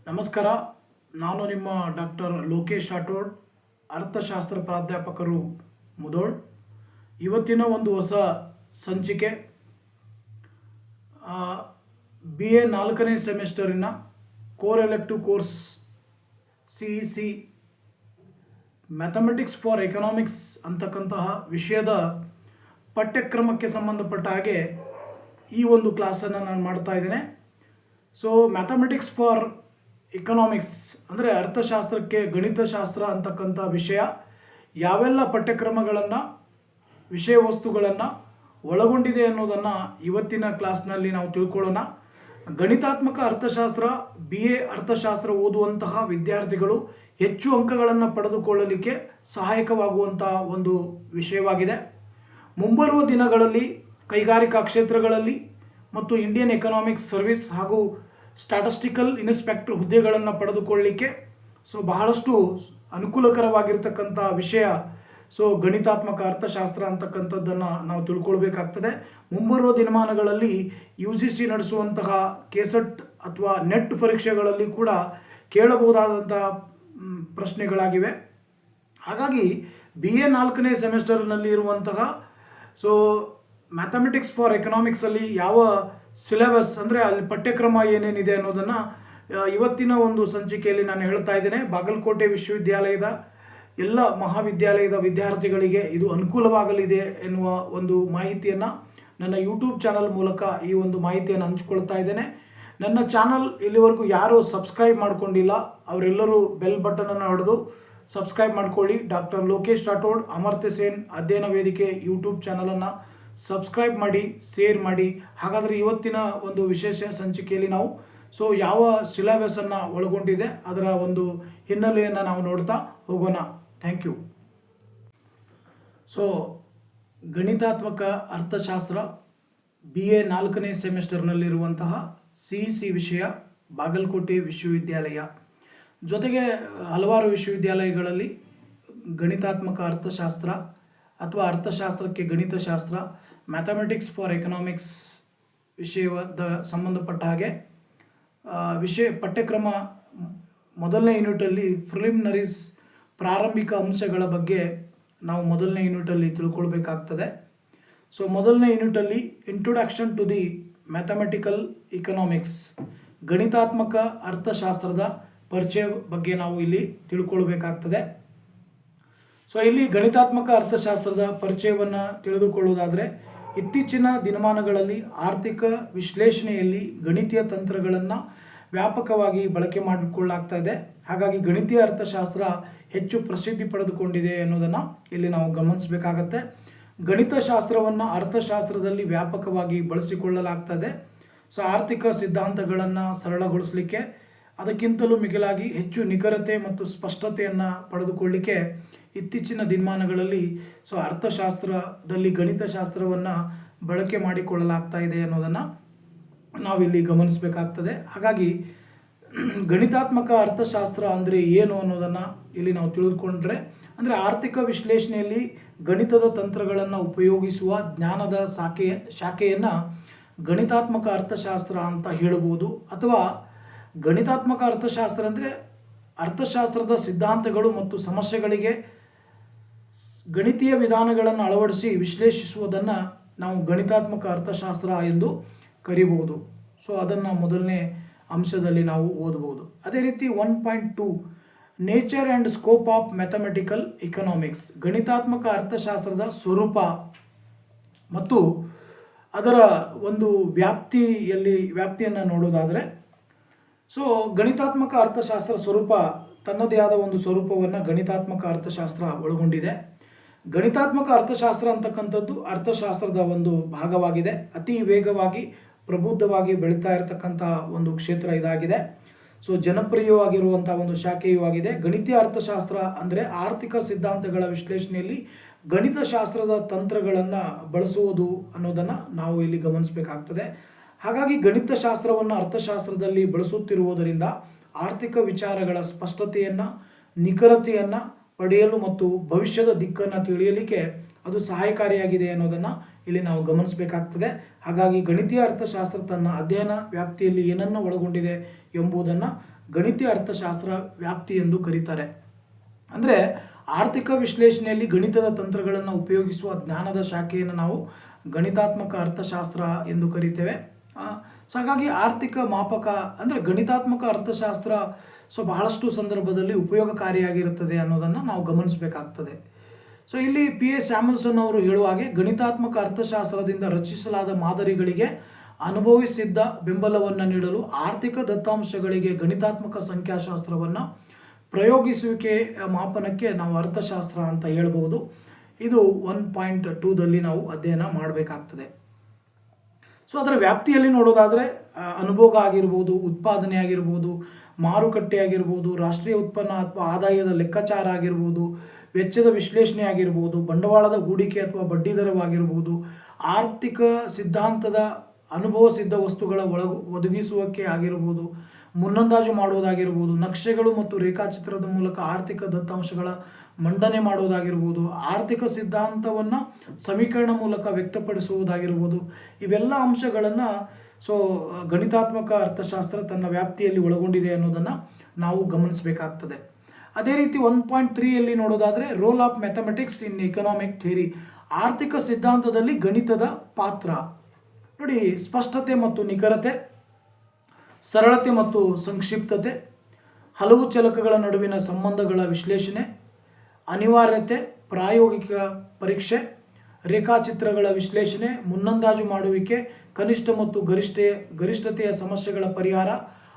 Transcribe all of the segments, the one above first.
ನಮಸ್ಕಾರ. ನಾನು ನಿಮ್ಮ ಡಾಕ್ಟರ್ ಲೋಕೇಶ್ ರಾಠೋಡ್, ಅರ್ಥಶಾಸ್ತ್ರ ಪ್ರಾಧ್ಯಾಪಕರು, ಮುಧೋಳ್. ಇವತ್ತಿನ ಒಂದು ಹೊಸ ಸಂಚಿಕೆ BA 4ನೇ ಸೆಮಿಸ್ಟರಿನ core elective course CEC mathematics for economics ಅಂತಕ್ಕಂತಹ ವಿಷಯದ ಪಠ್ಯಕ್ರಮಕ್ಕೆ ಸಂಬಂಧಪಟ್ಟ ಹಾಗೆ ಈ ಒಂದು ಕ್ಲಾಸನ್ನು ನಾನು ಮಾಡ್ತಾ ಇದ್ದೇನೆ. ಸೊ ಮ್ಯಾಥಮೆಟಿಕ್ಸ್ ಫಾರ್ ಎಕನಾಮಿಕ್ಸ್ ಅಂದರೆ ಅರ್ಥಶಾಸ್ತ್ರಕ್ಕೆ ಗಣಿತಶಾಸ್ತ್ರ ಅಂತಕ್ಕಂಥ ವಿಷಯ ಯಾವೆಲ್ಲ ಪಠ್ಯಕ್ರಮಗಳನ್ನು, ವಿಷಯ ವಸ್ತುಗಳನ್ನು ಒಳಗೊಂಡಿದೆ ಅನ್ನೋದನ್ನು ಇವತ್ತಿನ ಕ್ಲಾಸ್ನಲ್ಲಿ ನಾವು ತಿಳ್ಕೊಳ್ಳೋಣ. ಗಣಿತಾತ್ಮಕ ಅರ್ಥಶಾಸ್ತ್ರ BA ಅರ್ಥಶಾಸ್ತ್ರ ಓದುವಂತಹ ವಿದ್ಯಾರ್ಥಿಗಳು ಹೆಚ್ಚು ಅಂಕಗಳನ್ನು ಪಡೆದುಕೊಳ್ಳಲಿಕ್ಕೆ ಸಹಾಯಕವಾಗುವಂಥ ಒಂದು ವಿಷಯವಾಗಿದೆ. ಮುಂಬರುವ ದಿನಗಳಲ್ಲಿ ಕೈಗಾರಿಕಾ ಕ್ಷೇತ್ರಗಳಲ್ಲಿ ಮತ್ತು ಇಂಡಿಯನ್ ಎಕನಾಮಿಕ್ಸ್ ಸರ್ವಿಸ್ ಹಾಗೂ ಸ್ಟ್ಯಾಟಿಸ್ಟಿಕಲ್ ಇನ್ಸ್ಪೆಕ್ಟರ್ ಹುದ್ದೆಗಳನ್ನು ಪಡೆದುಕೊಳ್ಳಲಿಕ್ಕೆ ಬಹಳಷ್ಟು ಅನುಕೂಲಕರವಾಗಿರ್ತಕ್ಕಂಥ ವಿಷಯ ಗಣಿತಾತ್ಮಕ ಅರ್ಥಶಾಸ್ತ್ರ ಅಂತಕ್ಕಂಥದ್ದನ್ನು ನಾವು ತಿಳ್ಕೊಳ್ಬೇಕಾಗ್ತದೆ. ಮುಂಬರುವ ದಿನಮಾನಗಳಲ್ಲಿ UGC ನಡೆಸುವಂತಹ ಕೆಸೆಟ್ ಅಥವಾ ನೆಟ್ ಪರೀಕ್ಷೆಗಳಲ್ಲಿ ಕೂಡ ಕೇಳಬಹುದಾದಂಥ ಪ್ರಶ್ನೆಗಳಾಗಿವೆ. ಹಾಗಾಗಿ BA 4ನೇ ಸೆಮಿಸ್ಟರ್ನಲ್ಲಿ ಇರುವಂತಹ ಮ್ಯಾಥಮೆಟಿಕ್ಸ್ ಫಾರ್ ಎಕನಾಮಿಕ್ಸಲ್ಲಿ ಯಾವ ಸಿಲೆಬಸ್ ಅಂದರೆ ಅಲ್ಲಿ ಪಠ್ಯಕ್ರಮ ಏನೇನಿದೆ ಅನ್ನೋದನ್ನು ಇವತ್ತಿನ ಒಂದು ಸಂಚಿಕೆಯಲ್ಲಿ ನಾನು ಹೇಳ್ತಾ ಇದ್ದೇನೆ. ಬಾಗಲಕೋಟೆ ವಿಶ್ವವಿದ್ಯಾಲಯದ ಎಲ್ಲ ಮಹಾವಿದ್ಯಾಲಯದ ವಿದ್ಯಾರ್ಥಿಗಳಿಗೆ ಇದು ಅನುಕೂಲವಾಗಲಿದೆ ಎನ್ನುವ ಒಂದು ಮಾಹಿತಿಯನ್ನು ನನ್ನ ಯೂಟ್ಯೂಬ್ ಚಾನಲ್ ಮೂಲಕ ಈ ಒಂದು ಮಾಹಿತಿಯನ್ನು ಹಂಚಿಕೊಳ್ತಾ ಇದ್ದೇನೆ. ನನ್ನ ಚಾನಲ್ ಇಲ್ಲಿವರೆಗೂ ಯಾರು ಸಬ್ಸ್ಕ್ರೈಬ್ ಮಾಡ್ಕೊಂಡಿಲ್ಲ ಅವರೆಲ್ಲರೂ ಬೆಲ್ ಬಟನನ್ನು ಹೊಡೆದು ಸಬ್ಸ್ಕ್ರೈಬ್ ಮಾಡ್ಕೊಳ್ಳಿ. ಡಾಕ್ಟರ್ ಲೋಕೇಶ್ ರಾಠೋಡ್ ಅಮರ್ತ್ಯ ಸೇನ್ ಅಧ್ಯಯನ ವೇದಿಕೆ ಯೂಟ್ಯೂಬ್ ಚಾನಲನ್ನು ಸಬ್ಸ್ಕ್ರೈಬ್ ಮಾಡಿ, ಶೇರ್ ಮಾಡಿ. ಹಾಗಾದರೆ ಇವತ್ತಿನ ಒಂದು ವಿಶೇಷ ಸಂಚಿಕೆಯಲ್ಲಿ ನಾವು ಯಾವ ಸಿಲೆಬಸನ್ನು ಒಳಗೊಂಡಿದೆ ಅದರ ಒಂದು ಹಿನ್ನೆಲೆಯನ್ನು ನಾವು ನೋಡ್ತಾ ಹೋಗೋಣ. Thank you. ಗಣಿತಾತ್ಮಕ ಅರ್ಥಶಾಸ್ತ್ರ BA 4ನೇ ಸೆಮಿಸ್ಟರ್ನಲ್ಲಿರುವಂತಹ CEC ವಿಷಯ ಬಾಗಲಕೋಟೆ ವಿಶ್ವವಿದ್ಯಾಲಯ ಜೊತೆಗೆ ಹಲವಾರು ವಿಶ್ವವಿದ್ಯಾಲಯಗಳಲ್ಲಿ ಗಣಿತಾತ್ಮಕ ಅರ್ಥಶಾಸ್ತ್ರ ಅಥವಾ ಅರ್ಥಶಾಸ್ತ್ರಕ್ಕೆ ಗಣಿತಶಾಸ್ತ್ರ, ಮ್ಯಾಥಮೆಟಿಕ್ಸ್ ಫಾರ್ ಎಕನಾಮಿಕ್ಸ್ ವಿಷಯದ ಸಂಬಂಧಪಟ್ಟ ಹಾಗೆ ಪಠ್ಯಕ್ರಮ ಮೊದಲನೇ ಯೂನಿಟಲ್ಲಿ ಪ್ರಿಲಿಮಿನರೀಸ್ ಪ್ರಾರಂಭಿಕ ಅಂಶಗಳ ಬಗ್ಗೆ ನಾವು ಮೊದಲನೇ ಯೂನಿಟಲ್ಲಿ ತಿಳ್ಕೊಳ್ಬೇಕಾಗ್ತದೆ. ಮೊದಲನೇ ಯೂನಿಟಲ್ಲಿ introduction to the mathematical economics, ಗಣಿತಾತ್ಮಕ ಅರ್ಥಶಾಸ್ತ್ರದ ಪರಿಚಯ ಬಗ್ಗೆ ನಾವು ಇಲ್ಲಿ ತಿಳ್ಕೊಳ್ಬೇಕಾಗ್ತದೆ. ಇಲ್ಲಿ ಗಣಿತಾತ್ಮಕ ಅರ್ಥಶಾಸ್ತ್ರದ ಪರಿಚಯವನ್ನು ತಿಳಿದುಕೊಳ್ಳುವುದಾದರೆ, ಇತ್ತೀಚಿನ ದಿನಮಾನಗಳಲ್ಲಿ ಆರ್ಥಿಕ ವಿಶ್ಲೇಷಣೆಯಲ್ಲಿ ಗಣಿತೀಯ ತಂತ್ರಗಳನ್ನು ವ್ಯಾಪಕವಾಗಿ ಬಳಕೆ ಮಾಡಿಕೊಳ್ಳಲಾಗ್ತಾ ಇದೆ. ಹಾಗಾಗಿ ಗಣಿತೀಯ ಅರ್ಥಶಾಸ್ತ್ರ ಹೆಚ್ಚು ಪ್ರಸಿದ್ಧಿ ಪಡೆದುಕೊಂಡಿದೆ ಅನ್ನೋದನ್ನು ಇಲ್ಲಿ ನಾವು ಗಮನಿಸಬೇಕಾಗತ್ತೆ. ಗಣಿತಶಾಸ್ತ್ರವನ್ನು ಅರ್ಥಶಾಸ್ತ್ರದಲ್ಲಿ ವ್ಯಾಪಕವಾಗಿ ಬಳಸಿಕೊಳ್ಳಲಾಗ್ತದೆ. ಆರ್ಥಿಕ ಸಿದ್ಧಾಂತಗಳನ್ನು ಸರಳಗೊಳಿಸಲಿಕ್ಕೆ, ಅದಕ್ಕಿಂತಲೂ ಮಿಗಿಲಾಗಿ ಹೆಚ್ಚು ನಿಖರತೆ ಮತ್ತು ಸ್ಪಷ್ಟತೆಯನ್ನು ಪಡೆದುಕೊಳ್ಳಲಿಕ್ಕೆ ಇತ್ತೀಚಿನ ದಿನಮಾನಗಳಲ್ಲಿ ಅರ್ಥಶಾಸ್ತ್ರದಲ್ಲಿ ಗಣಿತಶಾಸ್ತ್ರವನ್ನು ಬಳಕೆ ಮಾಡಿಕೊಳ್ಳಲಾಗ್ತಾ ಇದೆ ಅನ್ನೋದನ್ನು ನಾವಿಲ್ಲಿ ಗಮನಿಸಬೇಕಾಗ್ತದೆ. ಹಾಗಾಗಿ ಗಣಿತಾತ್ಮಕ ಅರ್ಥಶಾಸ್ತ್ರ ಅಂದರೆ ಏನು ಅನ್ನೋದನ್ನು ಇಲ್ಲಿ ನಾವು ತಿಳಿದುಕೊಂಡ್ರೆ, ಅಂದರೆ ಆರ್ಥಿಕ ವಿಶ್ಲೇಷಣೆಯಲ್ಲಿ ಗಣಿತದ ತಂತ್ರಗಳನ್ನು ಉಪಯೋಗಿಸುವ ಜ್ಞಾನದ ಶಾಖೆಯನ್ನು ಗಣಿತಾತ್ಮಕ ಅರ್ಥಶಾಸ್ತ್ರ ಅಂತ ಹೇಳಬಹುದು. ಅಥವಾ ಗಣಿತಾತ್ಮಕ ಅರ್ಥಶಾಸ್ತ್ರ ಅಂದರೆ ಅರ್ಥಶಾಸ್ತ್ರದ ಸಿದ್ಧಾಂತಗಳು ಮತ್ತು ಸಮಸ್ಯೆಗಳಿಗೆ ಗಣಿತೀಯ ವಿಧಾನಗಳನ್ನು ಅಳವಡಿಸಿ ವಿಶ್ಲೇಷಿಸುವುದನ್ನು ನಾವು ಗಣಿತಾತ್ಮಕ ಅರ್ಥಶಾಸ್ತ್ರ ಎಂದು ಕರೀಬಹುದು. ಅದನ್ನು ಮೊದಲನೇ ಅಂಶದಲ್ಲಿ ನಾವು ಓದಬಹುದು. ಅದೇ ರೀತಿ 1.2 nature and scope of mathematical economics, ಗಣಿತಾತ್ಮಕ ಅರ್ಥಶಾಸ್ತ್ರದ ಸ್ವರೂಪ ಮತ್ತು ಅದರ ಒಂದು ವ್ಯಾಪ್ತಿಯನ್ನು ನೋಡೋದಾದರೆ, ಗಣಿತಾತ್ಮಕ ಅರ್ಥಶಾಸ್ತ್ರ ಸ್ವರೂಪ ತನ್ನದೇ ಆದ ಒಂದು ಸ್ವರೂಪವನ್ನು ಗಣಿತಾತ್ಮಕ ಅರ್ಥಶಾಸ್ತ್ರ ಒಳಗೊಂಡಿದೆ. ಗಣಿತಾತ್ಮಕ ಅರ್ಥಶಾಸ್ತ್ರ ಅಂತಕ್ಕಂಥದ್ದು ಅರ್ಥಶಾಸ್ತ್ರದ ಒಂದು ಭಾಗವಾಗಿದೆ. ಅತಿ ವೇಗವಾಗಿ ಪ್ರಬುದ್ಧವಾಗಿ ಬೆಳೀತಾ ಇರತಕ್ಕಂಥ ಒಂದು ಕ್ಷೇತ್ರ ಇದಾಗಿದೆ. ಜನಪ್ರಿಯವಾಗಿರುವಂಥ ಒಂದು ಶಾಖೆಯೂ ಆಗಿದೆ. ಗಣಿತೀಯ ಅರ್ಥಶಾಸ್ತ್ರ ಅಂದರೆ ಆರ್ಥಿಕ ಸಿದ್ಧಾಂತಗಳ ವಿಶ್ಲೇಷಣೆಯಲ್ಲಿ ಗಣಿತಶಾಸ್ತ್ರದ ತಂತ್ರಗಳನ್ನು ಬಳಸುವುದು ಅನ್ನೋದನ್ನು ನಾವು ಇಲ್ಲಿ ಗಮನಿಸಬೇಕಾಗ್ತದೆ. ಹಾಗಾಗಿ ಗಣಿತಶಾಸ್ತ್ರವನ್ನು ಅರ್ಥಶಾಸ್ತ್ರದಲ್ಲಿ ಬಳಸುತ್ತಿರುವುದರಿಂದ ಆರ್ಥಿಕ ವಿಚಾರಗಳ ಸ್ಪಷ್ಟತೆಯನ್ನು, ನಿಖರತೆಯನ್ನು ಪಡೆಯಲು ಮತ್ತು ಭವಿಷ್ಯದ ದಿಕ್ಕನ್ನು ತಿಳಿಯಲಿಕ್ಕೆ ಅದು ಸಹಾಯಕಾರಿಯಾಗಿದೆ ಅನ್ನೋದನ್ನು ಇಲ್ಲಿ ನಾವು ಗಮನಿಸಬೇಕಾಗ್ತದೆ. ಹಾಗಾಗಿ ಗಣಿತೀಯ ಅರ್ಥಶಾಸ್ತ್ರ ತನ್ನ ಅಧ್ಯಯನ ವ್ಯಾಪ್ತಿಯಲ್ಲಿ ಏನನ್ನು ಒಳಗೊಂಡಿದೆ ಎಂಬುದನ್ನು ಗಣಿತೀಯ ಅರ್ಥಶಾಸ್ತ್ರ ವ್ಯಾಪ್ತಿ ಎಂದು ಕರೀತಾರೆ. ಅಂದರೆ ಆರ್ಥಿಕ ವಿಶ್ಲೇಷಣೆಯಲ್ಲಿ ಗಣಿತದ ತಂತ್ರಗಳನ್ನು ಉಪಯೋಗಿಸುವ ಜ್ಞಾನದ ಶಾಖೆಯನ್ನು ನಾವು ಗಣಿತಾತ್ಮಕ ಅರ್ಥಶಾಸ್ತ್ರ ಎಂದು ಕರಿತೇವೆ. ಸೊ ಹಾಗಾಗಿ ಆರ್ಥಿಕ ಮಾಪಕ ಅಂದರೆ ಗಣಿತಾತ್ಮಕ ಅರ್ಥಶಾಸ್ತ್ರ ಬಹಳಷ್ಟು ಸಂದರ್ಭದಲ್ಲಿ ಉಪಯೋಗಕಾರಿಯಾಗಿರುತ್ತದೆ ಅನ್ನೋದನ್ನು ನಾವು ಗಮನಿಸಬೇಕಾಗ್ತದೆ. ಸೊ ಇಲ್ಲಿ ಪಿ ಎ ಸ್ಯಾಮ್ಯುಲ್ಸನ್ ಅವರು ಹೇಳುವ ಹಾಗೆ ಗಣಿತಾತ್ಮಕ ಅರ್ಥಶಾಸ್ತ್ರದಿಂದ ರಚಿಸಲಾದ ಮಾದರಿಗಳಿಗೆ ಅನುಭವಿಸಿದ್ದ ಬೆಂಬಲವನ್ನು ನೀಡಲು ಆರ್ಥಿಕ ದತ್ತಾಂಶಗಳಿಗೆ ಗಣಿತಾತ್ಮಕ ಸಂಖ್ಯಾಶಾಸ್ತ್ರವನ್ನು ಪ್ರಯೋಗಿಸುವಿಕೆ ಮಾಪನಕ್ಕೆ ನಾವು ಅರ್ಥಶಾಸ್ತ್ರ ಅಂತ ಹೇಳ್ಬೋದು. ಇದು 1.2ದಲ್ಲಿ ನಾವು ಅಧ್ಯಯನ ಮಾಡಬೇಕಾಗ್ತದೆ. ಸೊ ಅದರ ವ್ಯಾಪ್ತಿಯಲ್ಲಿ ನೋಡೋದಾದರೆ ಅನುಭೋಗ ಆಗಿರ್ಬೋದು, ಉತ್ಪಾದನೆ ಆಗಿರ್ಬೋದು, ಮಾರುಕಟ್ಟೆ ಆಗಿರ್ಬೋದು, ರಾಷ್ಟ್ರೀಯ ಉತ್ಪನ್ನ ಅಥವಾ ಆದಾಯದ ಲೆಕ್ಕಾಚಾರ ಆಗಿರ್ಬೋದು, ವೆಚ್ಚದ ವಿಶ್ಲೇಷಣೆ ಆಗಿರ್ಬೋದು, ಬಂಡವಾಳದ ಹೂಡಿಕೆ ಅಥವಾ ಬಡ್ಡಿದರವಾಗಿರ್ಬೋದು, ಆರ್ಥಿಕ ಸಿದ್ಧಾಂತದ ಅನುಭವ ಸಿದ್ಧ ವಸ್ತುಗಳ ಒದಗಿಸುವಿಕೆ ಆಗಿರ್ಬೋದು, ಮುನ್ನಂದಾಜು ಮಾಡುವುದಾಗಿರ್ಬೋದು, ನಕ್ಷೆಗಳು ಮತ್ತು ರೇಖಾಚಿತ್ರದ ಮೂಲಕ ಆರ್ಥಿಕ ದತ್ತಾಂಶಗಳ ಮಂಡನೆ ಮಾಡುವುದಾಗಿರ್ಬೋದು, ಆರ್ಥಿಕ ಸಿದ್ಧಾಂತವನ್ನು ಸಮೀಕರಣ ಮೂಲಕ ವ್ಯಕ್ತಪಡಿಸುವುದಾಗಿರ್ಬೋದು, ಇವೆಲ್ಲ ಅಂಶಗಳನ್ನು ಗಣಿತಾತ್ಮಕ ಅರ್ಥಶಾಸ್ತ್ರ ತನ್ನ ವ್ಯಾಪ್ತಿಯಲ್ಲಿ ಒಳಗೊಂಡಿದೆ ಅನ್ನೋದನ್ನು ನಾವು ಗಮನಿಸಬೇಕಾಗ್ತದೆ. ಅದೇ ರೀತಿ 1.3ಯಲ್ಲಿ ನೋಡೋದಾದರೆ role of mathematics in economic theory, ಆರ್ಥಿಕ ಸಿದ್ಧಾಂತದಲ್ಲಿ ಗಣಿತದ ಪಾತ್ರ. ನೋಡಿ, ಸ್ಪಷ್ಟತೆ ಮತ್ತು ನಿಖರತೆ, ಸರಳತೆ ಮತ್ತು ಸಂಕ್ಷಿಪ್ತತೆ, ಹಲವು ಚಲಕಗಳ ನಡುವಿನ ಸಂಬಂಧಗಳ ವಿಶ್ಲೇಷಣೆ, ಅನಿವಾರ್ಯತೆ, ಪ್ರಾಯೋಗಿಕ ಪರೀಕ್ಷೆ, ರೇಖಾಚಿತ್ರಗಳ ವಿಶ್ಲೇಷಣೆ, ಮುನ್ನಂದಾಜು ಮಾಡುವಿಕೆ, ಕನಿಷ್ಠ ಮತ್ತು ಗರಿಷ್ಠತೆಯ ಸಮಸ್ಯೆಗಳ ಪರಿಹಾರ,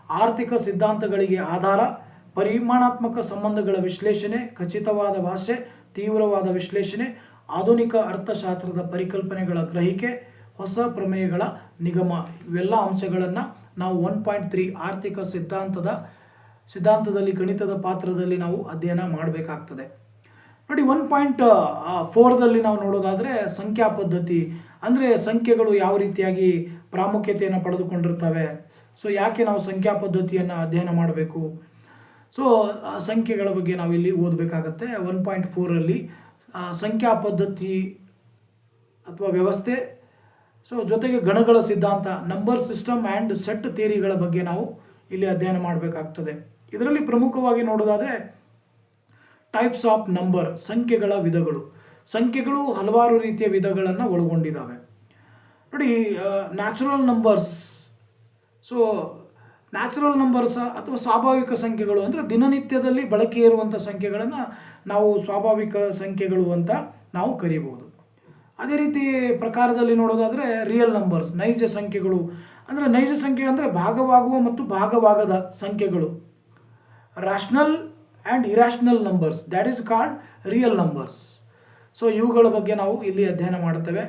ಆರ್ಥಿಕ ಸಿದ್ಧಾಂತಗಳಿಗೆ ಆಧಾರ, ಪರಿಮಾಣಾತ್ಮಕ ಸಂಬಂಧಗಳ ವಿಶ್ಲೇಷಣೆ, ಖಚಿತವಾದ ಭಾಷೆ, ತೀವ್ರವಾದ ವಿಶ್ಲೇಷಣೆ, ಆಧುನಿಕ ಅರ್ಥಶಾಸ್ತ್ರದ ಪರಿಕಲ್ಪನೆಗಳ ಗ್ರಹಿಕೆ, ಹೊಸ ಪ್ರಮೇಯಗಳ ನಿಗಮ, ಇವೆಲ್ಲ ಅಂಶಗಳನ್ನು ನಾವು 1.3 ಆರ್ಥಿಕ ಸಿದ್ಧಾಂತದಲ್ಲಿ ಗಣಿತದ ಪಾತ್ರದಲ್ಲಿ ನಾವು ಅಧ್ಯಯನ ಮಾಡಬೇಕಾಗ್ತದೆ. ನೋಡಿ, 1.4ದಲ್ಲಿ ನಾವು ನೋಡೋದಾದರೆ ಸಂಖ್ಯಾ ಪದ್ಧತಿ, ಅಂದರೆ ಸಂಖ್ಯೆಗಳು ಯಾವ ರೀತಿಯಾಗಿ ಪ್ರಾಮುಖ್ಯತೆಯನ್ನು ಪಡೆದುಕೊಂಡಿರ್ತವೆ, ಯಾಕೆ ನಾವು ಸಂಖ್ಯಾ ಪದ್ಧತಿಯನ್ನು ಅಧ್ಯಯನ ಮಾಡಬೇಕು, ಸಂಖ್ಯೆಗಳ ಬಗ್ಗೆ ನಾವು ಇಲ್ಲಿ ಓದಬೇಕಾಗತ್ತೆ. 1.4ರಲ್ಲಿ ಸಂಖ್ಯಾ ಪದ್ಧತಿ ಅಥವಾ ವ್ಯವಸ್ಥೆ, ಜೊತೆಗೆ ಗಣಗಳ ಸಿದ್ಧಾಂತ, ನಂಬರ್ ಸಿಸ್ಟಮ್ ಆ್ಯಂಡ್ ಸೆಟ್ ಥಿಯರಿಗಳ ಬಗ್ಗೆ ನಾವು ಇಲ್ಲಿ ಅಧ್ಯಯನ ಮಾಡಬೇಕಾಗ್ತದೆ. ಇದರಲ್ಲಿ ಪ್ರಮುಖವಾಗಿ ನೋಡೋದಾದರೆ ಟೈಪ್ಸ್ ಆಫ್ ನಂಬರ್, ಸಂಖ್ಯೆಗಳ ವಿಧಗಳು. ಸಂಖ್ಯೆಗಳು ಹಲವಾರು ರೀತಿಯ ವಿಧಗಳನ್ನು ಒಳಗೊಂಡಿದ್ದಾವೆ. ನೋಡಿ, ನ್ಯಾಚುರಲ್ ನಂಬರ್ಸ್, ನ್ಯಾಚುರಲ್ ನಂಬರ್ಸ್ ಅಥವಾ ಸ್ವಾಭಾವಿಕ ಸಂಖ್ಯೆಗಳು ಅಂದರೆ ದಿನನಿತ್ಯದಲ್ಲಿ ಬಳಕೆ ಇರುವಂಥ ಸಂಖ್ಯೆಗಳನ್ನು ನಾವು ಸ್ವಾಭಾವಿಕ ಸಂಖ್ಯೆಗಳು ಅಂತ ನಾವು ಕರೀಬೋದು. ಅದೇ ರೀತಿ ಪ್ರಕಾರದಲ್ಲಿ ನೋಡೋದಾದರೆ ರಿಯಲ್ ನಂಬರ್ಸ್, ನೈಜ ಸಂಖ್ಯೆಗಳು. ಅಂದರೆ ನೈಜ ಸಂಖ್ಯೆ ಅಂದರೆ ಭಾಗವಾಗುವ ಮತ್ತು ಭಾಗವಾಗದ ಸಂಖ್ಯೆಗಳು. Rational and irrational numbers, that is called real numbers. ಇವುಗಳ ಬಗ್ಗೆ ನಾವು ಇಲ್ಲಿ ಅಧ್ಯಯನ ಮಾಡ್ತೇವೆ.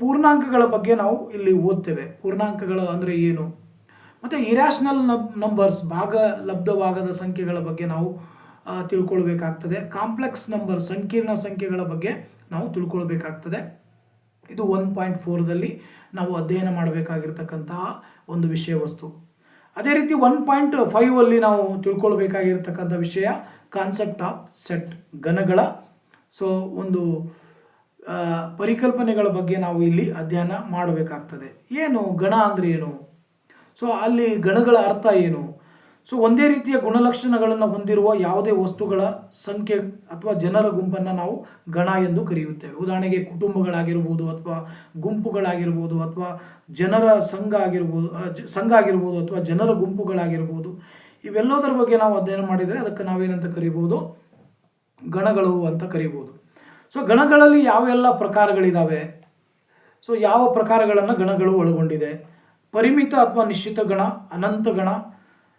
ಪೂರ್ಣಾಂಕಗಳ ಬಗ್ಗೆ ನಾವು ಇಲ್ಲಿ ಓದ್ತೇವೆ. ಪೂರ್ಣಾಂಕಗಳು ಅಂದರೆ ಏನು, ಮತ್ತು ಇರ್ಯಾಷನಲ್ ನಂಬರ್ಸ್, ಲಬ್ಧವಾಗದ ಸಂಖ್ಯೆಗಳ ಬಗ್ಗೆ ನಾವು ತಿಳ್ಕೊಳ್ಬೇಕಾಗ್ತದೆ. ಕಾಂಪ್ಲೆಕ್ಸ್ ನಂಬರ್, ಸಂಕೀರ್ಣ ಸಂಖ್ಯೆಗಳ ಬಗ್ಗೆ ನಾವು ತಿಳ್ಕೊಳ್ಬೇಕಾಗ್ತದೆ. ಇದು 1.4ದಲ್ಲಿ ನಾವು ಅಧ್ಯಯನ ಮಾಡಬೇಕಾಗಿರ್ತಕ್ಕಂತಹ ಒಂದು ವಿಷಯ ವಸ್ತು. ಅದೇ ರೀತಿ 1.5ಅಲ್ಲಿ ನಾವು ತಿಳ್ಕೊಳ್ಬೇಕಾಗಿರ್ತಕ್ಕಂಥ ವಿಷಯ ಕಾನ್ಸೆಪ್ಟ್ ಆಫ್ ಸೆಟ್, ಗಣಗಳ ಒಂದು ಪರಿಕಲ್ಪನೆಗಳ ಬಗ್ಗೆ ನಾವು ಇಲ್ಲಿ ಅಧ್ಯಯನ ಮಾಡಬೇಕಾಗ್ತದೆ. ಏನು ಗಣ ಅಂದರೆ ಏನು, ಅಲ್ಲಿ ಗಣಗಳ ಅರ್ಥ ಏನು, ಒಂದೇ ರೀತಿಯ ಗುಣಲಕ್ಷಣಗಳನ್ನು ಹೊಂದಿರುವ ಯಾವುದೇ ವಸ್ತುಗಳ ಸಂಖ್ಯೆ ಅಥವಾ ಜನರ ಗುಂಪನ್ನು ನಾವು ಗಣ ಎಂದು ಕರೆಯುತ್ತೇವೆ. ಉದಾಹರಣೆಗೆ ಕುಟುಂಬಗಳಾಗಿರ್ಬೋದು, ಅಥವಾ ಗುಂಪುಗಳಾಗಿರ್ಬೋದು, ಅಥವಾ ಜನರ ಸಂಘ ಆಗಿರ್ಬೋದು, ಅಥವಾ ಜನರ ಗುಂಪುಗಳಾಗಿರ್ಬೋದು. ಇವೆಲ್ಲದರ ಬಗ್ಗೆ ನಾವು ಅಧ್ಯಯನ ಮಾಡಿದರೆ ಅದಕ್ಕೆ ನಾವೇನಂತ ಕರಿಬೋದು, ಗಣಗಳು ಅಂತ ಕರಿಬೋದು. ಗಣಗಳಲ್ಲಿ ಯಾವೆಲ್ಲ ಪ್ರಕಾರಗಳಿದ್ದಾವೆ, ಯಾವ ಪ್ರಕಾರಗಳನ್ನು ಗಣಗಳು ಒಳಗೊಂಡಿದೆ. ಪರಿಮಿತ ಅಥವಾ ನಿಶ್ಚಿತ ಗಣ, ಅನಂತ ಗಣ,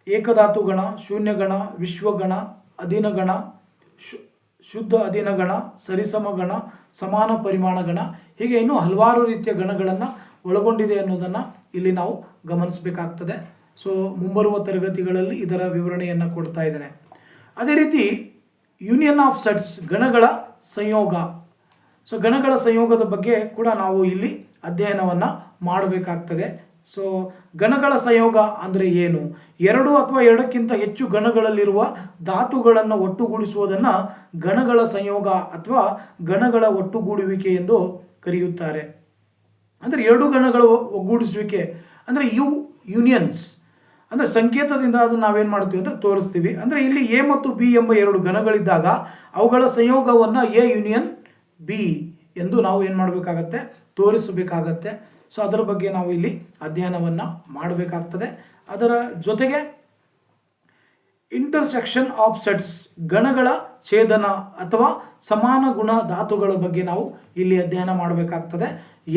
ಏಕಧಾತು ಗಣ, ಶೂನ್ಯ ಗಣ, ವಿಶ್ವಗಣ, ಅಧೀನ ಗಣ, ಶುದ್ಧ ಅಧೀನ ಗಣ, ಸರಿಸಮ ಗಣ, ಸಮಾನ ಪರಿಮಾಣ ಗಣ, ಹೀಗೆ ಇನ್ನೂ ಹಲವಾರು ರೀತಿಯ ಗಣಗಳನ್ನು ಒಳಗೊಂಡಿದೆ ಅನ್ನೋದನ್ನು ಇಲ್ಲಿ ನಾವು ಗಮನಿಸಬೇಕಾಗ್ತದೆ. ಮುಂಬರುವ ತರಗತಿಗಳಲ್ಲಿ ಇದರ ವಿವರಣೆಯನ್ನು ಕೊಡ್ತಾ ಇದ್ದೇನೆ. ಅದೇ ರೀತಿ ಯೂನಿಯನ್ ಆಫ್ ಸೆಟ್ಸ್, ಗಣಗಳ ಸಂಯೋಗ. ಗಣಗಳ ಸಂಯೋಗದ ಬಗ್ಗೆ ಕೂಡ ನಾವು ಇಲ್ಲಿ ಅಧ್ಯಯನವನ್ನು ಮಾಡಬೇಕಾಗ್ತದೆ. ಗಣಗಳ ಸಂಯೋಗ ಅಂದರೆ ಏನು, ಎರಡು ಅಥವಾ ಎರಡಕ್ಕಿಂತ ಹೆಚ್ಚು ಗಣಗಳಲ್ಲಿರುವ ಧಾತುಗಳನ್ನು ಒಟ್ಟುಗೂಡಿಸುವುದನ್ನು ಗಣಗಳ ಸಂಯೋಗ ಅಥವಾ ಗಣಗಳ ಒಟ್ಟುಗೂಡುವಿಕೆ ಎಂದು ಕರೆಯುತ್ತಾರೆ. ಅಂದರೆ ಎರಡು ಗಣಗಳ ಒಗ್ಗೂಡಿಸುವಿಕೆ ಅಂದರೆ ಯೂನಿಯನ್ಸ್ ಅಂದರೆ ಸಂಕೇತದಿಂದ ಅದನ್ನು ನಾವೇನು ಮಾಡ್ತೀವಿ ಅಂದರೆ ತೋರಿಸ್ತೀವಿ. ಅಂದರೆ ಇಲ್ಲಿ ಎ ಮತ್ತು ಬಿ ಎಂಬ ಎರಡು ಘನಗಳಿದ್ದಾಗ ಅವುಗಳ ಸಂಯೋಗವನ್ನು ಎ ಯೂನಿಯನ್ ಬಿ ಎಂದು ನಾವು ಏನು ಮಾಡಬೇಕಾಗತ್ತೆ, ತೋರಿಸಬೇಕಾಗತ್ತೆ. ಸೊ ಅದರ ಬಗ್ಗೆ ನಾವು ಇಲ್ಲಿ ಅಧ್ಯಯನವನ್ನು ಮಾಡಬೇಕಾಗ್ತದೆ. ಅದರ ಜೊತೆಗೆ ಇಂಟರ್ಸೆಕ್ಷನ್ ಆಫ್ ಸೆಟ್ಸ್, ಗಣಗಳ ಛೇದನ ಅಥವಾ ಸಮಾನ ಗುಣ ಧಾತುಗಳ ಬಗ್ಗೆ ನಾವು ಇಲ್ಲಿ ಅಧ್ಯಯನ ಮಾಡಬೇಕಾಗ್ತದೆ.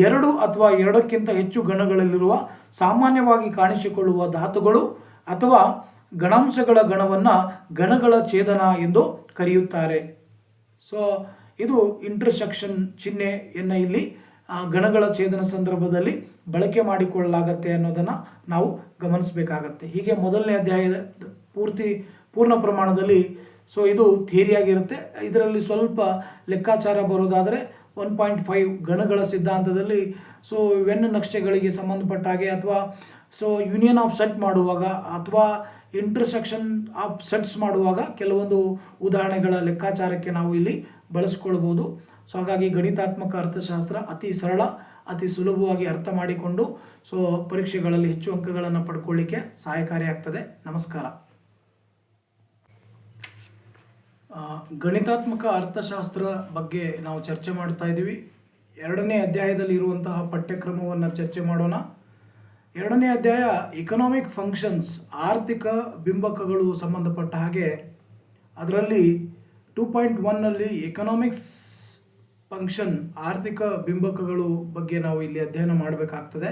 ಎರಡು ಅಥವಾ ಎರಡಕ್ಕಿಂತ ಹೆಚ್ಚು ಗಣಗಳಲ್ಲಿರುವ ಸಾಮಾನ್ಯವಾಗಿ ಕಾಣಿಸಿಕೊಳ್ಳುವ ಧಾತುಗಳು ಅಥವಾ ಗಣಾಂಶಗಳ ಗಣವನ್ನು ಗಣಗಳ ಛೇದನ ಎಂದು ಕರೆಯುತ್ತಾರೆ. ಸೊ ಇದು ಇಂಟರ್ಸೆಕ್ಷನ್ ಚಿಹ್ನೆಯನ್ನು ಇಲ್ಲಿ ಗಣಗಳ ಛೇದನ ಸಂದರ್ಭದಲ್ಲಿ ಬಳಕೆ ಮಾಡಿಕೊಳ್ಳಲಾಗತ್ತೆ ಅನ್ನೋದನ್ನು ನಾವು ಗಮನಿಸಬೇಕಾಗತ್ತೆ. ಹೀಗೆ ಮೊದಲನೇ ಅಧ್ಯಾಯದ ಪೂರ್ಣ ಪ್ರಮಾಣದಲ್ಲಿ ಸೊ ಇದು ಥಿಯರಿಯಾಗಿರುತ್ತೆ. ಇದರಲ್ಲಿ ಸ್ವಲ್ಪ ಲೆಕ್ಕಾಚಾರ ಬರೋದಾದರೆ 1.5 ಗಣಗಳ ಸಿದ್ಧಾಂತದಲ್ಲಿ ಸೊ ವೆನ್ ನಕ್ಷೆಗಳಿಗೆ ಸಂಬಂಧಪಟ್ಟ ಹಾಗೆ ಅಥವಾ ಸೊ ಯೂನಿಯನ್ ಆಫ್ ಸೆಟ್ ಮಾಡುವಾಗ ಅಥವಾ ಇಂಟರ್ಸೆಕ್ಷನ್ ಆಫ್ ಸೆಟ್ಸ್ ಮಾಡುವಾಗ ಕೆಲವೊಂದು ಉದಾಹರಣೆಗಳ ಲೆಕ್ಕಾಚಾರಕ್ಕೆ ನಾವು ಇಲ್ಲಿ ಬಳಸ್ಕೊಳ್ಬೋದು. ಸೊ ಹಾಗಾಗಿ ಗಣಿತಾತ್ಮಕ ಅರ್ಥಶಾಸ್ತ್ರ ಅತಿ ಸರಳ, ಅತಿ ಸುಲಭವಾಗಿ ಅರ್ಥ ಮಾಡಿಕೊಂಡು ಸೊ ಪರೀಕ್ಷೆಗಳಲ್ಲಿ ಹೆಚ್ಚು ಅಂಕಗಳನ್ನು ಪಡ್ಕೊಳ್ಳಿಕ್ಕೆ ಸಹಾಯಕಾರಿಯಾಗ್ತದೆ. ನಮಸ್ಕಾರ. ಗಣಿತಾತ್ಮಕ ಅರ್ಥಶಾಸ್ತ್ರ ಬಗ್ಗೆ ನಾವು ಚರ್ಚೆ ಮಾಡ್ತಾ ಇದ್ದೀವಿ. 2ನೇ ಅಧ್ಯಾಯದಲ್ಲಿ ಇರುವಂತಹ ಪಠ್ಯಕ್ರಮವನ್ನು ಚರ್ಚೆ ಮಾಡೋಣ. 2ನೇ ಅಧ್ಯಾಯ ಎಕನಾಮಿಕ್ ಫಂಕ್ಷನ್ಸ್, ಆರ್ಥಿಕ ಬಿಂಬಕಗಳು ಸಂಬಂಧಪಟ್ಟ ಹಾಗೆ ಅದರಲ್ಲಿ 2.1ನಲ್ಲಿ ಎಕನಾಮಿಕ್ಸ್ ಫಂಕ್ಷನ್, ಆರ್ಥಿಕ ಬಿಂಬಕಗಳು ಬಗ್ಗೆ ನಾವು ಇಲ್ಲಿ ಅಧ್ಯಯನ ಮಾಡಬೇಕಾಗ್ತದೆ.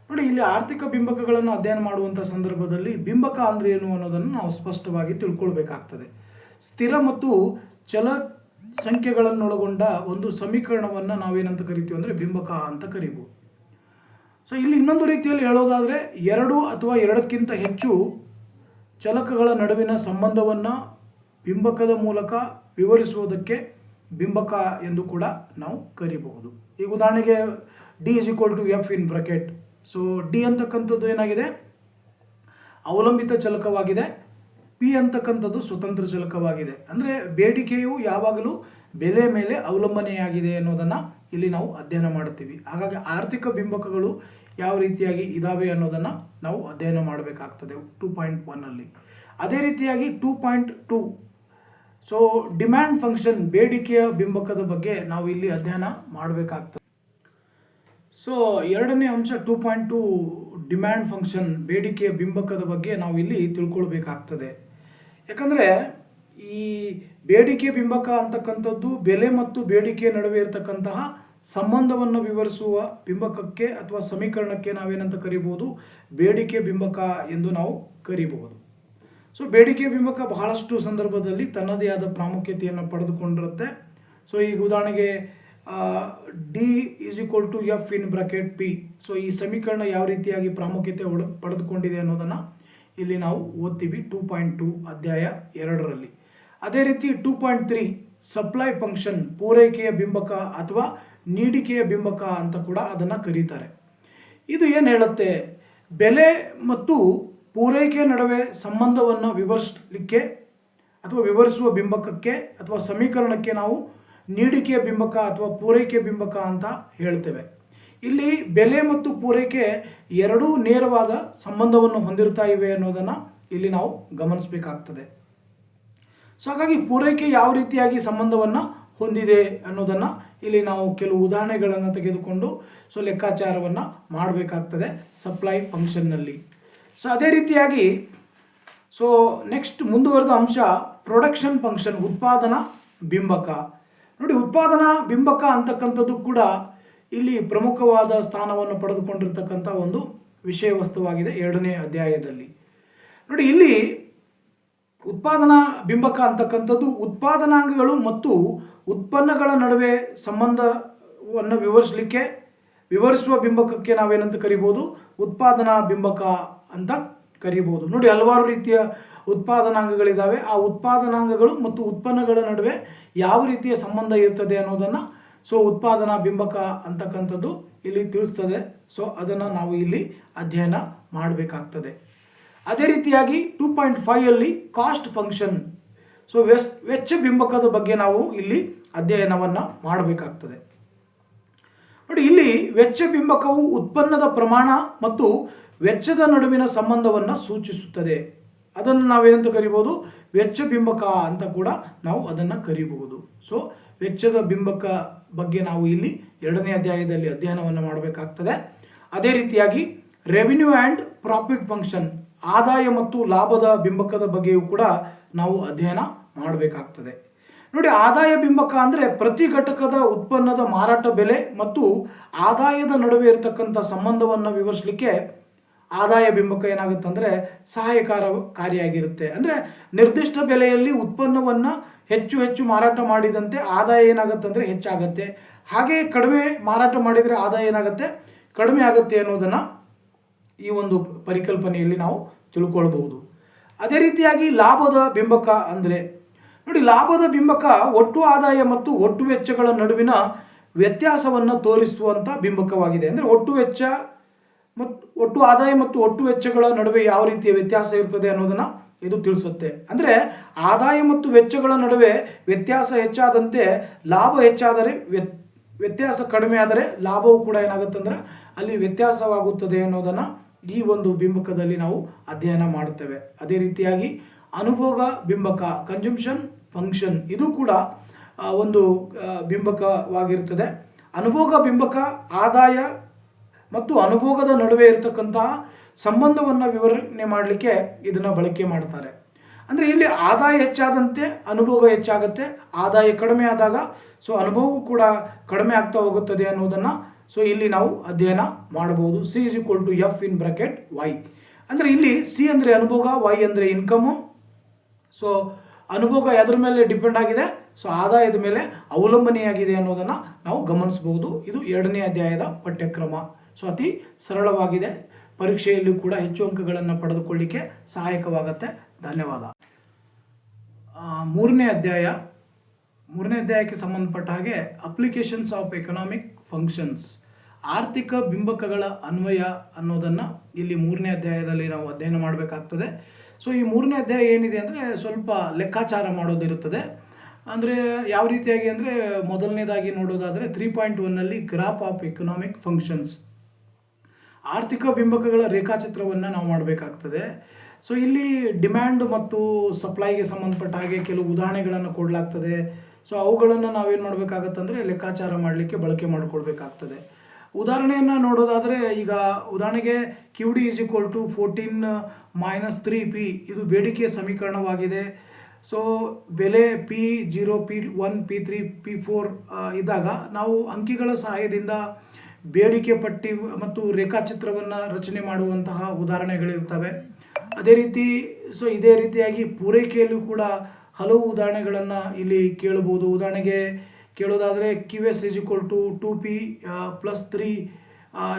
ನೋಡಿ, ಇಲ್ಲಿ ಆರ್ಥಿಕ ಬಿಂಬಕಗಳನ್ನು ಅಧ್ಯಯನ ಮಾಡುವಂಥ ಸಂದರ್ಭದಲ್ಲಿ ಬಿಂಬಕ ಅಂದರೆ ಏನು ಅನ್ನೋದನ್ನು ನಾವು ಸ್ಪಷ್ಟವಾಗಿ ತಿಳ್ಕೊಳ್ಬೇಕಾಗ್ತದೆ. ಸ್ಥಿರ ಮತ್ತು ಚಲ ಸಂಖ್ಯೆಗಳನ್ನೊಳಗೊಂಡ ಒಂದು ಸಮೀಕರಣವನ್ನು ನಾವೇನಂತ ಕರಿತೀವಿ ಅಂದರೆ ಬಿಂಬಕ ಅಂತ ಕರಿಬೋದು. ಸೊ ಇಲ್ಲಿ ಇನ್ನೊಂದು ರೀತಿಯಲ್ಲಿ ಹೇಳೋದಾದರೆ 2 ಅಥವಾ ಎರಡಕ್ಕಿಂತ ಹೆಚ್ಚು ಚಲಕಗಳ ನಡುವಿನ ಸಂಬಂಧವನ್ನು ಬಿಂಬಕದ ಮೂಲಕ ವಿವರಿಸುವುದಕ್ಕೆ ಬಿಂಬಕ ಎಂದು ಕೂಡ ನಾವು ಕರಿಬಹುದು. ಈಗ ಉದಾಹರಣೆಗೆ D = F ಇನ್ ಬ್ರಾಕೆಟ್. ಸೊ ಡಿ ಅಂತಕ್ಕಂಥದ್ದು ಏನಾಗಿದೆ, ಅವಲಂಬಿತ ಚಲಕವಾಗಿದೆ. ಪಿ ಅಂತಕ್ಕಂಥದ್ದು ಸ್ವತಂತ್ರ ಚಲಕವಾಗಿದೆ. ಅಂದರೆ ಬೇಡಿಕೆಯು ಯಾವಾಗಲೂ ಬೆಲೆ ಮೇಲೆ ಅವಲಂಬನೆಯಾಗಿದೆ ಅನ್ನೋದನ್ನು ಇಲ್ಲಿ ನಾವು ಅಧ್ಯಯನ ಮಾಡ್ತೀವಿ. ಹಾಗಾಗಿ ಆರ್ಥಿಕ ಬಿಂಬಕಗಳು ಯಾವ ರೀತಿಯಾಗಿ ಇದ್ದಾವೆ ಅನ್ನೋದನ್ನು ನಾವು ಅಧ್ಯಯನ ಮಾಡಬೇಕಾಗ್ತದೆ 2.1ನಲ್ಲಿ. ಅದೇ ರೀತಿಯಾಗಿ 2.2 ಸೊ ಡಿಮ್ಯಾಂಡ್ ಫಂಕ್ಷನ್, ಬೇಡಿಕೆಯ ಬಿಂಬಕದ ಬಗ್ಗೆ ನಾವು ಇಲ್ಲಿ ಅಧ್ಯಯನ ಮಾಡಬೇಕಾಗ್ತದೆ. ಸೊ 2ನೇ ಅಂಶ 2.2 ಡಿಮ್ಯಾಂಡ್ ಫಂಕ್ಷನ್, ಬೇಡಿಕೆಯ ಬಿಂಬಕದ ಬಗ್ಗೆ ನಾವು ಇಲ್ಲಿ ತಿಳ್ಕೊಳ್ಬೇಕಾಗ್ತದೆ. ಯಾಕಂದರೆ ಈ ಬೇಡಿಕೆ ಬಿಂಬಕ ಅಂತಕ್ಕಂಥದ್ದು ಬೆಲೆ ಮತ್ತು ಬೇಡಿಕೆಯ ನಡುವೆ ಇರತಕ್ಕಂತಹ ಸಂಬಂಧವನ್ನು ವಿವರಿಸುವ ಬಿಂಬಕಕ್ಕೆ ಅಥವಾ ಸಮೀಕರಣಕ್ಕೆ ನಾವೇನಂತ ಕರಿಬಹುದು, ಬೇಡಿಕೆ ಬಿಂಬಕ ಎಂದು ನಾವು ಕರಿಬಹುದು. ಸೊ ಬೇಡಿಕೆ ಬಿಂಬಕ ಬಹಳಷ್ಟು ಸಂದರ್ಭದಲ್ಲಿ ತನ್ನದೇ ಆದ ಪ್ರಾಮುಖ್ಯತೆಯನ್ನು ಪಡೆದುಕೊಂಡಿರುತ್ತೆ. ಸೊ ಈಗ ಉದಾಹರಣೆಗೆ D = F ಇನ್ ಬ್ರಾಕೆಟ್ P. ಸೊ ಈ ಸಮೀಕರಣ ಯಾವ ರೀತಿಯಾಗಿ ಪ್ರಾಮುಖ್ಯತೆ ಪಡೆದುಕೊಂಡಿದೆ ಅನ್ನೋದನ್ನು ಇಲ್ಲಿ ನಾವು ಓದ್ತೀವಿ 2.2 ಅಧ್ಯಾಯ 2ರಲ್ಲಿ. ಅದೇ ರೀತಿ 2.3 ಸಪ್ಲೈ ಫಂಕ್ಷನ್, ಪೂರೈಕೆಯ ಬಿಂಬಕ ಅಥವಾ ನೀಡಿಕೆಯ ಬಿಂಬಕ ಅಂತ ಕೂಡ ಅದನ್ನು ಕರೀತಾರೆ. ಇದು ಏನು ಹೇಳುತ್ತೆ, ಬೆಲೆ ಮತ್ತು ಪೂರೈಕೆಯ ನಡುವೆ ಸಂಬಂಧವನ್ನು ವಿವರಿಸಲಿಕ್ಕೆ ಅಥವಾ ವಿವರಿಸುವ ಬಿಂಬಕಕ್ಕೆ ಅಥವಾ ಸಮೀಕರಣಕ್ಕೆ ನಾವು ನೀಡಿಕೆಯ ಬಿಂಬಕ ಅಥವಾ ಪೂರೈಕೆ ಬಿಂಬಕ ಅಂತ ಹೇಳ್ತೇವೆ. ಇಲ್ಲಿ ಬೆಲೆ ಮತ್ತು ಪೂರೈಕೆ ಎರಡೂ ನೇರವಾದ ಸಂಬಂಧವನ್ನು ಹೊಂದಿರ್ತಾ ಇವೆ ಅನ್ನೋದನ್ನು ಇಲ್ಲಿ ನಾವು ಗಮನಿಸಬೇಕಾಗ್ತದೆ. ಸೊ ಹಾಗಾಗಿ ಪೂರೈಕೆ ಯಾವ ರೀತಿಯಾಗಿ ಸಂಬಂಧವನ್ನು ಹೊಂದಿದೆ ಅನ್ನೋದನ್ನು ಇಲ್ಲಿ ನಾವು ಕೆಲವು ಉದಾಹರಣೆಗಳನ್ನು ತೆಗೆದುಕೊಂಡು ಸೊ ಲೆಕ್ಕಾಚಾರವನ್ನು ಮಾಡಬೇಕಾಗ್ತದೆ ಸಪ್ಲೈ ಫಂಕ್ಷನ್ನಲ್ಲಿ. ಸೊ ಅದೇ ರೀತಿಯಾಗಿ ಸೊ ನೆಕ್ಸ್ಟ್ ಮುಂದುವರೆದ ಅಂಶ ಪ್ರೊಡಕ್ಷನ್ ಫಂಕ್ಷನ್, ಉತ್ಪಾದನಾ ಬಿಂಬಕ. ನೋಡಿ, ಉತ್ಪಾದನಾ ಬಿಂಬಕ ಅಂತಕ್ಕಂಥದ್ದು ಕೂಡ ಇಲ್ಲಿ ಪ್ರಮುಖವಾದ ಸ್ಥಾನವನ್ನು ಪಡೆದುಕೊಂಡಿರ್ತಕ್ಕಂಥ ಒಂದು ವಿಷಯ ವಸ್ತುವಾಗಿದೆ 2ನೇ ಅಧ್ಯಾಯದಲ್ಲಿ. ನೋಡಿ, ಇಲ್ಲಿ ಉತ್ಪಾದನಾ ಬಿಂಬಕ ಅಂತಕ್ಕಂಥದ್ದು ಉತ್ಪಾದನಾಂಗಗಳು ಮತ್ತು ಉತ್ಪನ್ನಗಳ ನಡುವೆ ಸಂಬಂಧವನ್ನು ವಿವರಿಸುವ ಬಿಂಬಕಕ್ಕೆ ನಾವೇನಂತ ಕರಿಬೋದು, ಉತ್ಪಾದನಾ ಬಿಂಬಕ ಅಂತ ಕರಿಬೋದು. ನೋಡಿ, ಹಲವಾರು ರೀತಿಯ ಉತ್ಪಾದನಾಂಗಗಳಿದ್ದಾವೆ. ಆ ಉತ್ಪಾದನಾಂಗಗಳು ಮತ್ತು ಉತ್ಪನ್ನಗಳ ನಡುವೆ ಯಾವ ರೀತಿಯ ಸಂಬಂಧ ಇರ್ತದೆ ಅನ್ನೋದನ್ನು ಸೊ ಉತ್ಪಾದನಾ ಬಿಂಬಕ ಅಂತಕ್ಕಂಥದ್ದು ಇಲ್ಲಿ ತಿಳಿಸ್ತದೆ. ಸೊ ಅದನ್ನು ನಾವು ಇಲ್ಲಿ ಅಧ್ಯಯನ ಮಾಡಬೇಕಾಗ್ತದೆ. ಅದೇ ರೀತಿಯಾಗಿ 2.5ಅಲ್ಲಿ ಕಾಸ್ಟ್ ಫಂಕ್ಷನ್, ಸೊ ವೆಚ್ಚ ಬಿಂಬಕದ ಬಗ್ಗೆ ನಾವು ಇಲ್ಲಿ ಅಧ್ಯಯನವನ್ನು ಮಾಡಬೇಕಾಗ್ತದೆ. ನೋಡಿ, ಇಲ್ಲಿ ವೆಚ್ಚ ಬಿಂಬಕವು ಉತ್ಪನ್ನದ ಪ್ರಮಾಣ ಮತ್ತು ವೆಚ್ಚದ ನಡುವಿನ ಸಂಬಂಧವನ್ನು ಸೂಚಿಸುತ್ತದೆ. ಅದನ್ನು ನಾವೇನಂತ ಕರಿಬೋದು, ವೆಚ್ಚ ಬಿಂಬಕ ಅಂತ ಕೂಡ ನಾವು ಅದನ್ನು ಕರಿಬಹುದು. ಸೊ ವೆಚ್ಚದ ಬಿಂಬಕ ಬಗ್ಗೆ ನಾವು ಇಲ್ಲಿ 2ನೇ ಅಧ್ಯಾಯದಲ್ಲಿ ಅಧ್ಯಯನವನ್ನು ಮಾಡಬೇಕಾಗ್ತದೆ. ಅದೇ ರೀತಿಯಾಗಿ ರೆವಿನ್ಯೂ ಆ್ಯಂಡ್ ಪ್ರಾಫಿಟ್ ಫಂಕ್ಷನ್, ಆದಾಯ ಮತ್ತು ಲಾಭದ ಬಿಂಬಕದ ಬಗ್ಗೆಯೂ ಕೂಡ ನಾವು ಅಧ್ಯಯನ ಮಾಡಬೇಕಾಗ್ತದೆ. ನೋಡಿ, ಆದಾಯ ಬಿಂಬಕ ಅಂದರೆ ಪ್ರತಿ ಘಟಕದ ಉತ್ಪನ್ನದ ಮಾರಾಟ ಬೆಲೆ ಮತ್ತು ಆದಾಯದ ನಡುವೆ ಇರತಕ್ಕಂಥ ಸಂಬಂಧವನ್ನು ವಿವರಿಸಲಿಕ್ಕೆ ಆದಾಯ ಬಿಂಬಕ ಏನಾಗುತ್ತೆ ಅಂದರೆ ಸಹಾಯಕಾರಿಯಾಗಿರುತ್ತೆ. ಅಂದರೆ ನಿರ್ದಿಷ್ಟ ಬೆಲೆಯಲ್ಲಿ ಉತ್ಪನ್ನವನ್ನು ಹೆಚ್ಚು ಹೆಚ್ಚು ಮಾರಾಟ ಮಾಡಿದಂತೆ ಆದಾಯ ಏನಾಗುತ್ತೆ ಅಂದರೆ ಹೆಚ್ಚಾಗುತ್ತೆ, ಹಾಗೆ ಕಡಿಮೆ ಮಾರಾಟ ಮಾಡಿದರೆ ಆದಾಯ ಏನಾಗುತ್ತೆ, ಕಡಿಮೆ ಆಗುತ್ತೆ ಅನ್ನೋದನ್ನು ಈ ಒಂದು ಪರಿಕಲ್ಪನೆಯಲ್ಲಿ ನಾವು ತಿಳ್ಕೊಳ್ಬಹುದು. ಅದೇ ರೀತಿಯಾಗಿ ಲಾಭದ ಬಿಂಬಕ ಅಂದರೆ ನೋಡಿ, ಲಾಭದ ಬಿಂಬಕ ಒಟ್ಟು ಆದಾಯ ಮತ್ತು ಒಟ್ಟು ವೆಚ್ಚಗಳ ನಡುವಿನ ವ್ಯತ್ಯಾಸವನ್ನು ತೋರಿಸುವಂಥ ಬಿಂಬಕವಾಗಿದೆ. ಅಂದರೆ ಒಟ್ಟು ವೆಚ್ಚ ಮತ್ತು ಒಟ್ಟು ಆದಾಯ ಮತ್ತು ಒಟ್ಟು ವೆಚ್ಚಗಳ ನಡುವೆ ಯಾವ ರೀತಿಯ ವ್ಯತ್ಯಾಸ ಇರ್ತದೆ ಅನ್ನೋದನ್ನು ಇದು ತಿಳಿಸುತ್ತೆ. ಅಂದರೆ ಆದಾಯ ಮತ್ತು ವೆಚ್ಚಗಳ ನಡುವೆ ವ್ಯತ್ಯಾಸ ಹೆಚ್ಚಾದಂತೆ ಲಾಭ ಹೆಚ್ಚಾದರೆ ವ್ಯತ್ಯಾಸ ಕಡಿಮೆ ಆದರೆ ಲಾಭವು ಕೂಡ ಏನಾಗುತ್ತೆ ಅಂದರೆ ಅಲ್ಲಿ ವ್ಯತ್ಯಾಸವಾಗುತ್ತದೆ ಅನ್ನೋದನ್ನು ಈ ಒಂದು ಬಿಂಬಕದಲ್ಲಿ ನಾವು ಅಧ್ಯಯನ ಮಾಡುತ್ತೇವೆ. ಅದೇ ರೀತಿಯಾಗಿ ಅನುಭೋಗ ಬಿಂಬಕ, ಕನ್ಸಂಪ್ಷನ್ ಫಂಕ್ಷನ್, ಇದು ಕೂಡ ಒಂದು ಬಿಂಬಕವಾಗಿರ್ತದೆ. ಅನುಭೋಗ ಬಿಂಬಕ ಆದಾಯ ಮತ್ತು ಅನುಭೋಗದ ನಡುವೆ ಇರತಕ್ಕಂತಹ ಸಂಬಂಧವನ್ನು ವಿವರಣೆ ಮಾಡಲಿಕ್ಕೆ ಇದನ್ನು ಬಳಕೆ ಮಾಡ್ತಾರೆ. ಅಂದರೆ ಇಲ್ಲಿ ಆದಾಯ ಹೆಚ್ಚಾದಂತೆ ಅನುಭೋಗ ಹೆಚ್ಚಾಗುತ್ತೆ, ಆದಾಯ ಕಡಿಮೆ ಆದಾಗ ಸೊ ಅನುಭವವು ಕೂಡ ಕಡಿಮೆ ಆಗ್ತಾ ಹೋಗುತ್ತದೆ ಅನ್ನೋದನ್ನು ಸೊ ಇಲ್ಲಿ ನಾವು ಅಧ್ಯಯನ ಮಾಡಬಹುದು. C = F ಇನ್ ಬ್ರಾಕೆಟ್ Y. ಅಂದರೆ ಇಲ್ಲಿ C ಅಂದರೆ ಅನುಭೋಗ, Y ಅಂದರೆ ಇನ್ಕಮು. ಸೊ ಅನುಭೋಗ ಎದ್ರ ಮೇಲೆ ಡಿಪೆಂಡ್ ಆಗಿದೆ, ಸೊ ಆದಾಯದ ಮೇಲೆ ಅವಲಂಬನೆಯಾಗಿದೆ ಅನ್ನೋದನ್ನು ನಾವು ಗಮನಿಸಬಹುದು. ಇದು 2ನೇ ಅಧ್ಯಾಯದ ಪಠ್ಯಕ್ರಮ. ಸೊ ಅತಿ ಸರಳವಾಗಿದೆ, ಪರೀಕ್ಷೆಯಲ್ಲೂ ಕೂಡ ಹೆಚ್ಚು ಅಂಕಗಳನ್ನು ಪಡೆದುಕೊಳ್ಳಿಕ್ಕೆ ಸಹಾಯಕವಾಗುತ್ತೆ. ಧನ್ಯವಾದ. 3ನೇ ಅಧ್ಯಾಯಕ್ಕೆ ಸಂಬಂಧಪಟ್ಟ ಹಾಗೆ ಅಪ್ಲಿಕೇಶನ್ಸ್ ಆಫ್ ಎಕನಾಮಿಕ್ ಫಂಕ್ಷನ್ಸ್, ಆರ್ಥಿಕ ಬಿಂಬಕಗಳ ಅನ್ವಯ ಅನ್ನೋದನ್ನು ಇಲ್ಲಿ 3ನೇ ಅಧ್ಯಾಯದಲ್ಲಿ ನಾವು ಅಧ್ಯಯನ ಮಾಡಬೇಕಾಗ್ತದೆ. ಸೊ ಈ 3ನೇ ಅಧ್ಯಾಯ ಏನಿದೆ ಅಂದರೆ ಸ್ವಲ್ಪ ಲೆಕ್ಕಾಚಾರ ಮಾಡೋದಿರುತ್ತದೆ. ಅಂದರೆ ಯಾವ ರೀತಿಯಾಗಿ ಅಂದರೆ ಮೊದಲನೇದಾಗಿ ನೋಡೋದಾದರೆ 3.1ನಲ್ಲಿ ಗ್ರಾಫ್ ಆಫ್ ಎಕನಾಮಿಕ್ ಫಂಕ್ಷನ್ಸ್, ಆರ್ಥಿಕ ಬಿಂಬಕಗಳ ರೇಖಾಚಿತ್ರವನ್ನು ನಾವು ಮಾಡಬೇಕಾಗ್ತದೆ. ಸೊ ಇಲ್ಲಿ ಡಿಮ್ಯಾಂಡ್ ಮತ್ತು ಸಪ್ಲೈಗೆ ಸಂಬಂಧಪಟ್ಟ ಹಾಗೆ ಕೆಲವು ಉದಾಹರಣೆಗಳನ್ನು ಕೊಡಲಾಗ್ತದೆ. ಸೊ ಅವುಗಳನ್ನು ನಾವೇನು ಮಾಡಬೇಕಾಗತ್ತೆ ಅಂದರೆ ಲೆಕ್ಕಾಚಾರ ಮಾಡಲಿಕ್ಕೆ ಬಳಕೆ ಮಾಡಿಕೊಳ್ಬೇಕಾಗ್ತದೆ. ಉದಾಹರಣೆಯನ್ನು ನೋಡೋದಾದರೆ, ಈಗ ಉದಾಹರಣೆಗೆ QD = 14 - 3P ಇದು ಬೇಡಿಕೆಯ ಸಮೀಕರಣವಾಗಿದೆ. ಸೊ ಬೆಲೆ P0, P1, P3, P4 ಇದ್ದಾಗ ನಾವು ಅಂಕಿಗಳ ಸಹಾಯದಿಂದ ಬೇಡಿಕೆ ಪಟ್ಟಿ ಮತ್ತು ರೇಖಾಚಿತ್ರವನ್ನು ರಚನೆ ಮಾಡುವಂತಹ ಉದಾಹರಣೆಗಳಿರ್ತವೆ. ಅದೇ ರೀತಿ ಸೊ ಇದೇ ರೀತಿಯಾಗಿ ಪೂರೈಕೆಯಲ್ಲೂ ಕೂಡ ಹಲವು ಉದಾಹರಣೆಗಳನ್ನು ಇಲ್ಲಿ ಕೇಳಬಹುದು. ಉದಾಹರಣೆಗೆ ಕೇಳೋದಾದರೆ QS = 2P + 3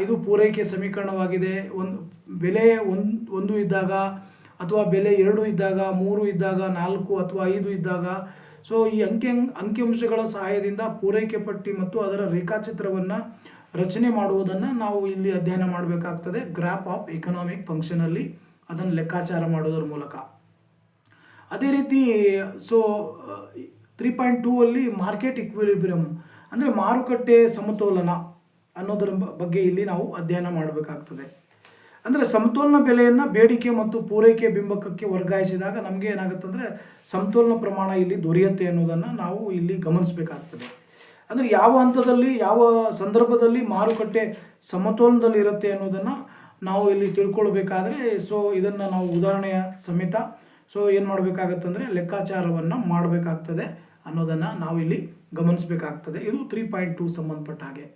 ಇದು ಪೂರೈಕೆ ಸಮೀಕರಣವಾಗಿದೆ. ಬೆಲೆ 1 ಇದ್ದಾಗ ಅಥವಾ ಬೆಲೆ 2 ಇದ್ದಾಗ, 3 ಇದ್ದಾಗ, 4 ಅಥವಾ 5 ಇದ್ದಾಗ ಸೊ ಈ ಅಂಕಿಅಂಶಗಳ ಸಹಾಯದಿಂದ ಪೂರೈಕೆ ಪಟ್ಟಿ ಮತ್ತು ಅದರ ರೇಖಾಚಿತ್ರವನ್ನು ರಚನೆ ಮಾಡುವುದನ್ನು ನಾವು ಇಲ್ಲಿ ಅಧ್ಯಯನ ಮಾಡಬೇಕಾಗ್ತದೆ. ಗ್ರಾಫ್ ಆಫ್ ಎಕನಾಮಿಕ್ ಫಂಕ್ಷನಲ್ಲಿ ಅದನ್ನು ಲೆಕ್ಕಾಚಾರ ಮಾಡೋದರ ಮೂಲಕ. ಅದೇ ರೀತಿ ಸೊ 3.2ಅಲ್ಲಿ ಮಾರ್ಕೆಟ್ ಇಕ್ವಿಲಿಬ್ರಿಯಮ್ ಅಂದರೆ ಮಾರುಕಟ್ಟೆ ಸಮತೋಲನ ಅನ್ನೋದರ ಬಗ್ಗೆ ಇಲ್ಲಿ ನಾವು ಅಧ್ಯಯನ ಮಾಡಬೇಕಾಗ್ತದೆ. ಅಂದರೆ ಸಮತೋಲನ ಬೆಲೆಯನ್ನು ಬೇಡಿಕೆ ಮತ್ತು ಪೂರೈಕೆ ಬಿಂಬಕಕ್ಕೆ ವರ್ಗಾಯಿಸಿದಾಗ ನಮಗೆ ಏನಾಗುತ್ತೆ ಅಂದರೆ ಸಮತೋಲನ ಪ್ರಮಾಣ ಇಲ್ಲಿ ದೊರೆಯುತ್ತೆ ಅನ್ನೋದನ್ನು ನಾವು ಇಲ್ಲಿ ಗಮನಿಸಬೇಕಾಗ್ತದೆ. ಅಂದರೆ ಯಾವ ಹಂತದಲ್ಲಿ ಯಾವ ಸಂದರ್ಭದಲ್ಲಿ ಮಾರುಕಟ್ಟೆ ಸಮತೋಲನದಲ್ಲಿ ಇರುತ್ತೆ ಅನ್ನೋದನ್ನು ನಾವು ಇಲ್ಲಿ ತಿಳ್ಕೊಳ್ಬೇಕಾದ್ರೆ ಸೊ ಇದನ್ನು ನಾವು ಉದಾಹರಣೆಯ ಸಮೇತ ಸೊ ಏನು ಮಾಡಬೇಕಾಗತ್ತೆ ಅಂದರೆ ಲೆಕ್ಕಾಚಾರವನ್ನು ಮಾಡಬೇಕಾಗ್ತದೆ ಅನ್ನೋದನ್ನು ನಾವು ಇಲ್ಲಿ ಗಮನಿಸಬೇಕಾಗ್ತದೆ. ಇದು 3.2 ಸಂಬಂಧಪಟ್ಟ ಹಾಗೆ.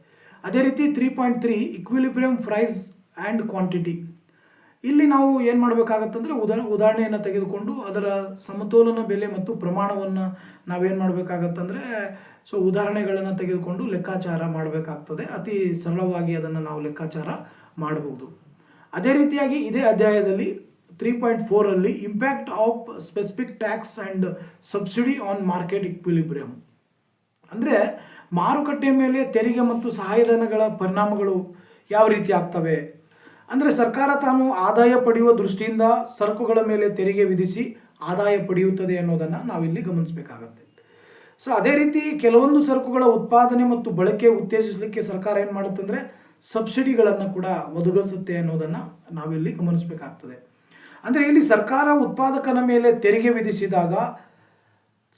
ಅದೇ ರೀತಿ 3.3 ಇಕ್ವಿಲಿಬ್ರಿಯಮ್ ಪ್ರೈಸ್ ಆ್ಯಂಡ್ ಕ್ವಾಂಟಿಟಿ, ಇಲ್ಲಿ ನಾವು ಏನು ಮಾಡಬೇಕಾಗತ್ತಂದರೆ ಉದಾಹರಣೆಯನ್ನು ತೆಗೆದುಕೊಂಡು ಅದರ ಸಮತೋಲನ ಬೆಲೆ ಮತ್ತು ಪ್ರಮಾಣವನ್ನು ನಾವೇನು ಮಾಡಬೇಕಾಗತ್ತಂದರೆ ಸೊ ಉದಾಹರಣೆಗಳನ್ನು ತೆಗೆದುಕೊಂಡು ಲೆಕ್ಕಾಚಾರ ಮಾಡಬೇಕಾಗ್ತದೆ. ಅತಿ ಸರಳವಾಗಿ ಅದನ್ನು ನಾವು ಲೆಕ್ಕಾಚಾರ ಮಾಡಬಹುದು. ಅದೇ ರೀತಿಯಾಗಿ ಇದೇ ಅಧ್ಯಾಯದಲ್ಲಿ 3.4ಅಲ್ಲಿ impact of specific tax and subsidy on market equilibrium, ಅಂದರೆ ಮಾರುಕಟ್ಟೆ ಮೇಲೆ ತೆರಿಗೆ ಮತ್ತು ಸಹಾಯಧನಗಳ ಪರಿಣಾಮಗಳು ಯಾವ ರೀತಿ ಆಗ್ತವೆ. ಅಂದರೆ ಸರ್ಕಾರ ತಾನು ಆದಾಯ ಪಡೆಯುವ ದೃಷ್ಟಿಯಿಂದ ಸರಕುಗಳ ಮೇಲೆ ತೆರಿಗೆ ವಿಧಿಸಿ ಆದಾಯ ಪಡೆಯುತ್ತದೆ ಅನ್ನೋದನ್ನು ನಾವಿಲ್ಲಿ ಗಮನಿಸಬೇಕಾಗತ್ತೆ. ಸೊ ಅದೇ ರೀತಿ ಕೆಲವೊಂದು ಸರಕುಗಳ ಉತ್ಪಾದನೆ ಮತ್ತು ಬಳಕೆ ಉತ್ತೇಜಿಸಲಿಕ್ಕೆ ಸರ್ಕಾರ ಏನು ಮಾಡುತ್ತಂದರೆ ಸಬ್ಸಿಡಿಗಳನ್ನು ಕೂಡ ಒದಗಿಸುತ್ತೆ ಅನ್ನೋದನ್ನು ನಾವಿಲ್ಲಿ ಗಮನಿಸಬೇಕಾಗ್ತದೆ. ಅಂದರೆ ಇಲ್ಲಿ ಸರ್ಕಾರ ಉತ್ಪಾದಕನ ಮೇಲೆ ತೆರಿಗೆ ವಿಧಿಸಿದಾಗ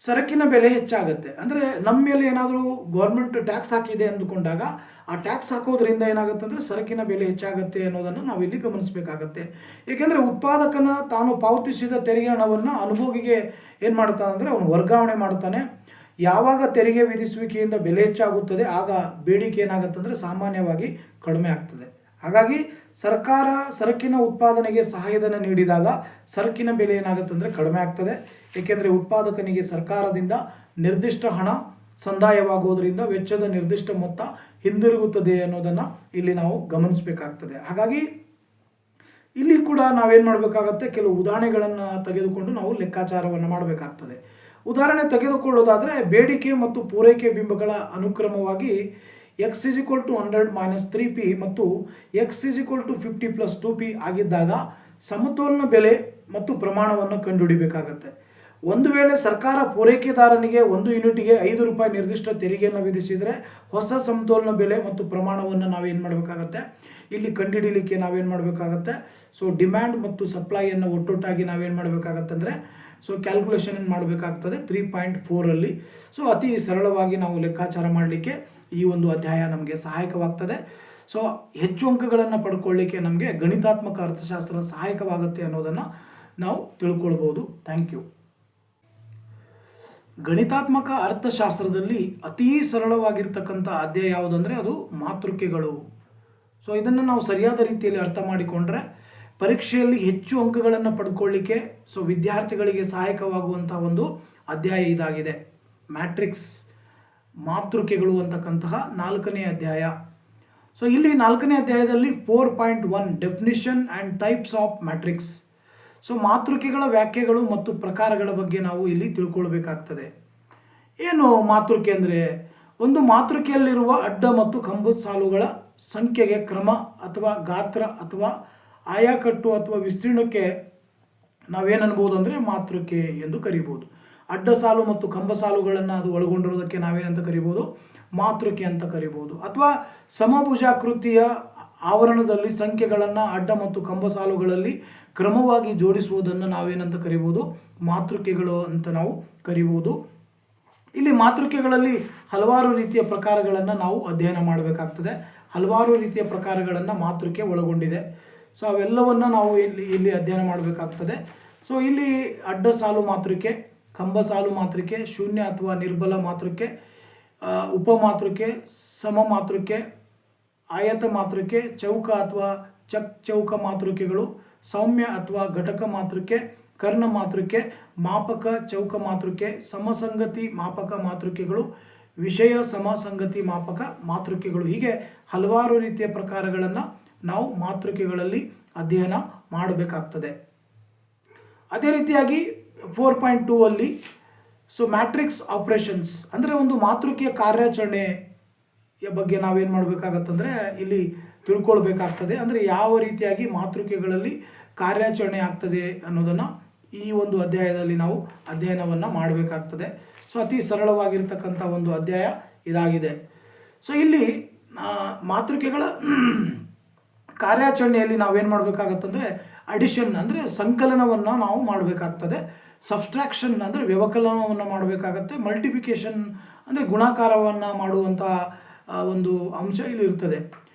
ಸರಕಿನ ಬೆಲೆ ಹೆಚ್ಚಾಗುತ್ತೆ. ಅಂದರೆ ನಮ್ಮ ಮೇಲೆ ಏನಾದರೂ ಗೌರ್ಮೆಂಟ್ ಟ್ಯಾಕ್ಸ್ ಹಾಕಿದೆ ಅಂದುಕೊಂಡಾಗ ಆ ಟ್ಯಾಕ್ಸ್ ಹಾಕೋದ್ರಿಂದ ಏನಾಗುತ್ತೆ ಅಂದರೆ ಸರಕಿನ ಬೆಲೆ ಹೆಚ್ಚಾಗುತ್ತೆ ಅನ್ನೋದನ್ನು ನಾವಿಲ್ಲಿ ಗಮನಿಸಬೇಕಾಗತ್ತೆ. ಏಕೆಂದರೆ ಉತ್ಪಾದಕನ ತಾನು ಪಾವತಿಸಿದ ತೆರಿಗೆ ಹಣವನ್ನು ಅನುಭೋಗಿಗೆ ಏನು ಮಾಡ್ತಾನೆ ಅಂದರೆ ಅವನು ವರ್ಗಾವಣೆ ಮಾಡ್ತಾನೆ. ಯಾವಾಗ ತೆರಿಗೆ ವಿಧಿಸುವಿಕೆಯಿಂದ ಬೆಲೆ ಹೆಚ್ಚಾಗುತ್ತದೆ ಆಗ ಬೇಡಿಕೆ ಏನಾಗುತ್ತೆ ಅಂದರೆ ಸಾಮಾನ್ಯವಾಗಿ ಕಡಿಮೆ ಆಗ್ತದೆ. ಹಾಗಾಗಿ ಸರ್ಕಾರ ಸರಕಿನ ಉತ್ಪಾದನೆಗೆ ಸಹಾಯಧನ ನೀಡಿದಾಗ ಸರಕಿನ ಬೆಲೆ ಏನಾಗುತ್ತೆ ಅಂದರೆ ಕಡಿಮೆ ಆಗ್ತದೆ. ಏಕೆಂದರೆ ಉತ್ಪಾದಕನಿಗೆ ಸರ್ಕಾರದಿಂದ ನಿರ್ದಿಷ್ಟ ಹಣ ಸಂದಾಯವಾಗುವುದರಿಂದ ವೆಚ್ಚದ ನಿರ್ದಿಷ್ಟ ಮೊತ್ತ ಹಿಂದಿರುಗುತ್ತದೆ ಅನ್ನೋದನ್ನು ಇಲ್ಲಿ ನಾವು ಗಮನಿಸಬೇಕಾಗ್ತದೆ. ಹಾಗಾಗಿ ಇಲ್ಲಿ ಕೂಡ ನಾವೇನು ಮಾಡಬೇಕಾಗತ್ತೆ, ಕೆಲವು ಉದಾಹರಣೆಗಳನ್ನು ತೆಗೆದುಕೊಂಡು ನಾವು ಲೆಕ್ಕಾಚಾರವನ್ನು ಮಾಡಬೇಕಾಗ್ತದೆ. ಉದಾಹರಣೆ ತೆಗೆದುಕೊಳ್ಳೋದಾದರೆ ಬೇಡಿಕೆ ಮತ್ತು ಪೂರೈಕೆ ಬಿಂಬಗಳ ಅನುಕ್ರಮವಾಗಿ x = 100 - 3p ಮತ್ತು x = 50 + 2p ಆಗಿದ್ದಾಗ ಸಮತೋಲನ ಬೆಲೆ ಮತ್ತು ಪ್ರಮಾಣವನ್ನು ಕಂಡುಹಿಡಿಯಬೇಕಾಗತ್ತೆ. ಒಂದು ವೇಳೆ ಸರ್ಕಾರ ಪೂರೈಕೆದಾರನಿಗೆ 1 ಯೂನಿಟ್ಗೆ 5 ರೂಪಾಯಿ ನಿರ್ದಿಷ್ಟ ತೆರಿಗೆಯನ್ನು ವಿಧಿಸಿದರೆ ಹೊಸ ಸಮತೋಲನ ಬೆಲೆ ಮತ್ತು ಪ್ರಮಾಣವನ್ನು ನಾವೇನು ಮಾಡಬೇಕಾಗತ್ತೆ, ಇಲ್ಲಿ ಕಂಡುಹಿಡಿಯಲಿಕ್ಕೆ ನಾವೇನು ಮಾಡಬೇಕಾಗತ್ತೆ, ಸೊ ಡಿಮ್ಯಾಂಡ್ ಮತ್ತು ಸಪ್ಲೈಯನ್ನು ಒಟ್ಟೊಟ್ಟಾಗಿ ನಾವೇನು ಮಾಡಬೇಕಾಗತ್ತೆ ಅಂದರೆ ಸೊ ಕ್ಯಾಲ್ಕುಲೇಷನ್ ಮಾಡಬೇಕಾಗ್ತದೆ 3.4 ಸೊ ಅತಿ ಸರಳವಾಗಿ ನಾವು ಲೆಕ್ಕಾಚಾರ ಮಾಡಲಿಕ್ಕೆ ಈ ಒಂದು ಅಧ್ಯಾಯ ನಮಗೆ ಸಹಾಯಕವಾಗ್ತದೆ. ಸೊ ಹೆಚ್ಚು ಅಂಕಗಳನ್ನು ಪಡ್ಕೊಳ್ಳಿಕ್ಕೆ ನಮಗೆ ಗಣಿತಾತ್ಮಕ ಅರ್ಥಶಾಸ್ತ್ರ ಸಹಾಯಕವಾಗುತ್ತೆ ಅನ್ನೋದನ್ನು ನಾವು ತಿಳ್ಕೊಳ್ಬೋದು. Thank you. ಗಣಿತಾತ್ಮಕ ಅರ್ಥಶಾಸ್ತ್ರದಲ್ಲಿ ಅತೀ ಸರಳವಾಗಿರ್ತಕ್ಕಂಥ ಅಧ್ಯಾಯ ಯಾವುದಂದರೆ ಅದು ಮಾತೃಕೆಗಳು. ಸೊ ಇದನ್ನು ನಾವು ಸರಿಯಾದ ರೀತಿಯಲ್ಲಿ ಅರ್ಥ ಮಾಡಿಕೊಂಡ್ರೆ ಪರೀಕ್ಷೆಯಲ್ಲಿ ಹೆಚ್ಚು ಅಂಕಗಳನ್ನು ಪಡ್ಕೊಳ್ಳಿಕ್ಕೆ ಸೊ ವಿದ್ಯಾರ್ಥಿಗಳಿಗೆ ಸಹಾಯಕವಾಗುವಂಥ ಒಂದು ಅಧ್ಯಾಯ ಇದಾಗಿದೆ. ಮ್ಯಾಟ್ರಿಕ್ಸ್ ಮಾತೃಕೆಗಳು ಅಂತಕ್ಕಂತಹ 4ನೇ ಅಧ್ಯಾಯ. ಸೊ ಇಲ್ಲಿ 4ನೇ ಅಧ್ಯಾಯದಲ್ಲಿ 4.1 definition and types of matrix. So ಮಾತೃಕೆಗಳ ವ್ಯಾಖ್ಯೆಗಳು ಮತ್ತು ಪ್ರಕಾರಗಳ ಬಗ್ಗೆ ನಾವು ಇಲ್ಲಿ ತಿಳ್ಕೊಳ್ಬೇಕಾಗ್ತದೆ. ಏನು ಮಾತೃಕೆ ಅಂದರೆ, ಒಂದು ಮಾತೃಕೆಯಲ್ಲಿರುವ ಅಡ್ಡ ಮತ್ತು ಕಂಬದ ಸಾಲುಗಳ ಸಂಖ್ಯೆಗೆ ಕ್ರಮ ಅಥವಾ ಗಾತ್ರ ಅಥವಾ ಆಯಾಕಟ್ಟು ಅಥವಾ ವಿಸ್ತೀರ್ಣಕ್ಕೆ ನಾವೇನು ಅನ್ಬೋದು ಅಂದರೆ ಮಾತೃಕೆ ಎಂದು ಕರಿಬೋದು. ಅಡ್ಡ ಸಾಲು ಮತ್ತು ಕಂಬ ಸಾಲುಗಳನ್ನು ಅದು ಒಳಗೊಂಡಿರೋದಕ್ಕೆ ನಾವೇನಂತ ಕರಿಬೋದು, ಮಾತೃಕೆ ಅಂತ ಕರಿಬೋದು. ಅಥವಾ ಸಮಭುಜಾಕೃತಿಯ ಆವರಣದಲ್ಲಿ ಸಂಖ್ಯೆಗಳನ್ನು ಅಡ್ಡ ಮತ್ತು ಕಂಬ ಸಾಲುಗಳಲ್ಲಿ ಕ್ರಮವಾಗಿ ಜೋಡಿಸುವುದನ್ನು ನಾವೇನಂತ ಕರಿಬೋದು, ಮಾತೃಕೆಗಳು ಅಂತ ನಾವು ಕರಿಬೋದು. ಇಲ್ಲಿ ಮಾತೃಕೆಗಳಲ್ಲಿ ಹಲವಾರು ರೀತಿಯ ಪ್ರಕಾರಗಳನ್ನು ನಾವು ಅಧ್ಯಯನ ಮಾಡಬೇಕಾಗ್ತದೆ. ಹಲವಾರು ರೀತಿಯ ಪ್ರಕಾರಗಳನ್ನು ಮಾತೃಕೆ ಒಳಗೊಂಡಿದೆ. ಸೊ ಅವೆಲ್ಲವನ್ನು ನಾವು ಇಲ್ಲಿ ಅಧ್ಯಯನ ಮಾಡಬೇಕಾಗ್ತದೆ. ಸೊ ಇಲ್ಲಿ ಅಡ್ಡ ಸಾಲು ಮಾತೃಕೆ, ಕಂಬ ಸಾಲು ಮಾತೃಕೆ, ಶೂನ್ಯ ಅಥವಾ ನಿರ್ಬಲ ಮಾತೃಕೆ, ಉಪಮಾತೃಕೆ, ಸಮ ಮಾತೃಕೆ, ಆಯತ ಮಾತೃಕೆ, ಚೌಕ ಅಥವಾ ಚೌಕ ಮಾತೃಕೆಗಳು, ಸೌಮ್ಯ ಅಥವಾ ಘಟಕ ಮಾತೃಕೆ, ಕರ್ಣ ಮಾತೃಕೆ, ಮಾಪಕ ಚೌಕ ಮಾತೃಕೆ, ಸಮಸಂಗತಿ ಮಾಪಕ ಮಾತೃಕೆಗಳು, ವಿಷಯ ಸಮಸಂಗತಿ ಮಾಪಕ ಮಾತೃಕೆಗಳು. ಹೀಗೆ ಹಲವಾರು ರೀತಿಯ ಪ್ರಕಾರಗಳನ್ನು ನಾವು ಮಾತೃಕೆಗಳಲ್ಲಿ ಅಧ್ಯಯನ ಮಾಡಬೇಕಾಗ್ತದೆ. ಅದೇ ರೀತಿಯಾಗಿ 4.2 ಅಲ್ಲಿ ಸೊ ಮ್ಯಾಟ್ರಿಕ್ಸ್ ಆಪರೇಷನ್ಸ್ ಅಂದರೆ ಒಂದು ಮಾತೃಕೆಯ ಕಾರ್ಯಾಚರಣೆಯ ಬಗ್ಗೆ ನಾವೇನು ಮಾಡಬೇಕಾಗತ್ತಂದರೆ ಇಲ್ಲಿ ತಿಳ್ಕೊಳ್ಬೇಕಾಗ್ತದೆ. ಅಂದರೆ ಯಾವ ರೀತಿಯಾಗಿ ಮಾತೃಕೆಗಳಲ್ಲಿ ಕಾರ್ಯಾಚರಣೆ ಆಗ್ತದೆ ಅನ್ನೋದನ್ನು ಈ ಒಂದು ಅಧ್ಯಾಯದಲ್ಲಿ ನಾವು ಅಧ್ಯಯನವನ್ನು ಮಾಡಬೇಕಾಗ್ತದೆ. ಸೊ ಅತಿ ಸರಳವಾಗಿರ್ತಕ್ಕಂಥ ಒಂದು ಅಧ್ಯಾಯ ಇದಾಗಿದೆ. ಸೊ ಇಲ್ಲಿ ಮಾತೃಕೆಗಳ ಕಾರ್ಯಾಚರಣೆಯಲ್ಲಿ ನಾವೇನು ಮಾಡಬೇಕಾಗತ್ತಂದರೆ ಅಡಿಷನ್ ಅಂದರೆ ಸಂಕಲನವನ್ನು ನಾವು ಮಾಡಬೇಕಾಗ್ತದೆ, ಸಬ್ಸ್ಟ್ರಾಕ್ಷನ್ ಅಂದರೆ ವ್ಯವಕಲನವನ್ನು ಮಾಡಬೇಕಾಗತ್ತೆ, ಮಲ್ಟಿಪ್ಲಿಕೇಶನ್ ಅಂದರೆ ಗುಣಾಕಾರವನ್ನು ಮಾಡುವಂಥ ಒಂದು ಅಂಶ ಇಲ್ಲಿ ಇರ್ತದೆ.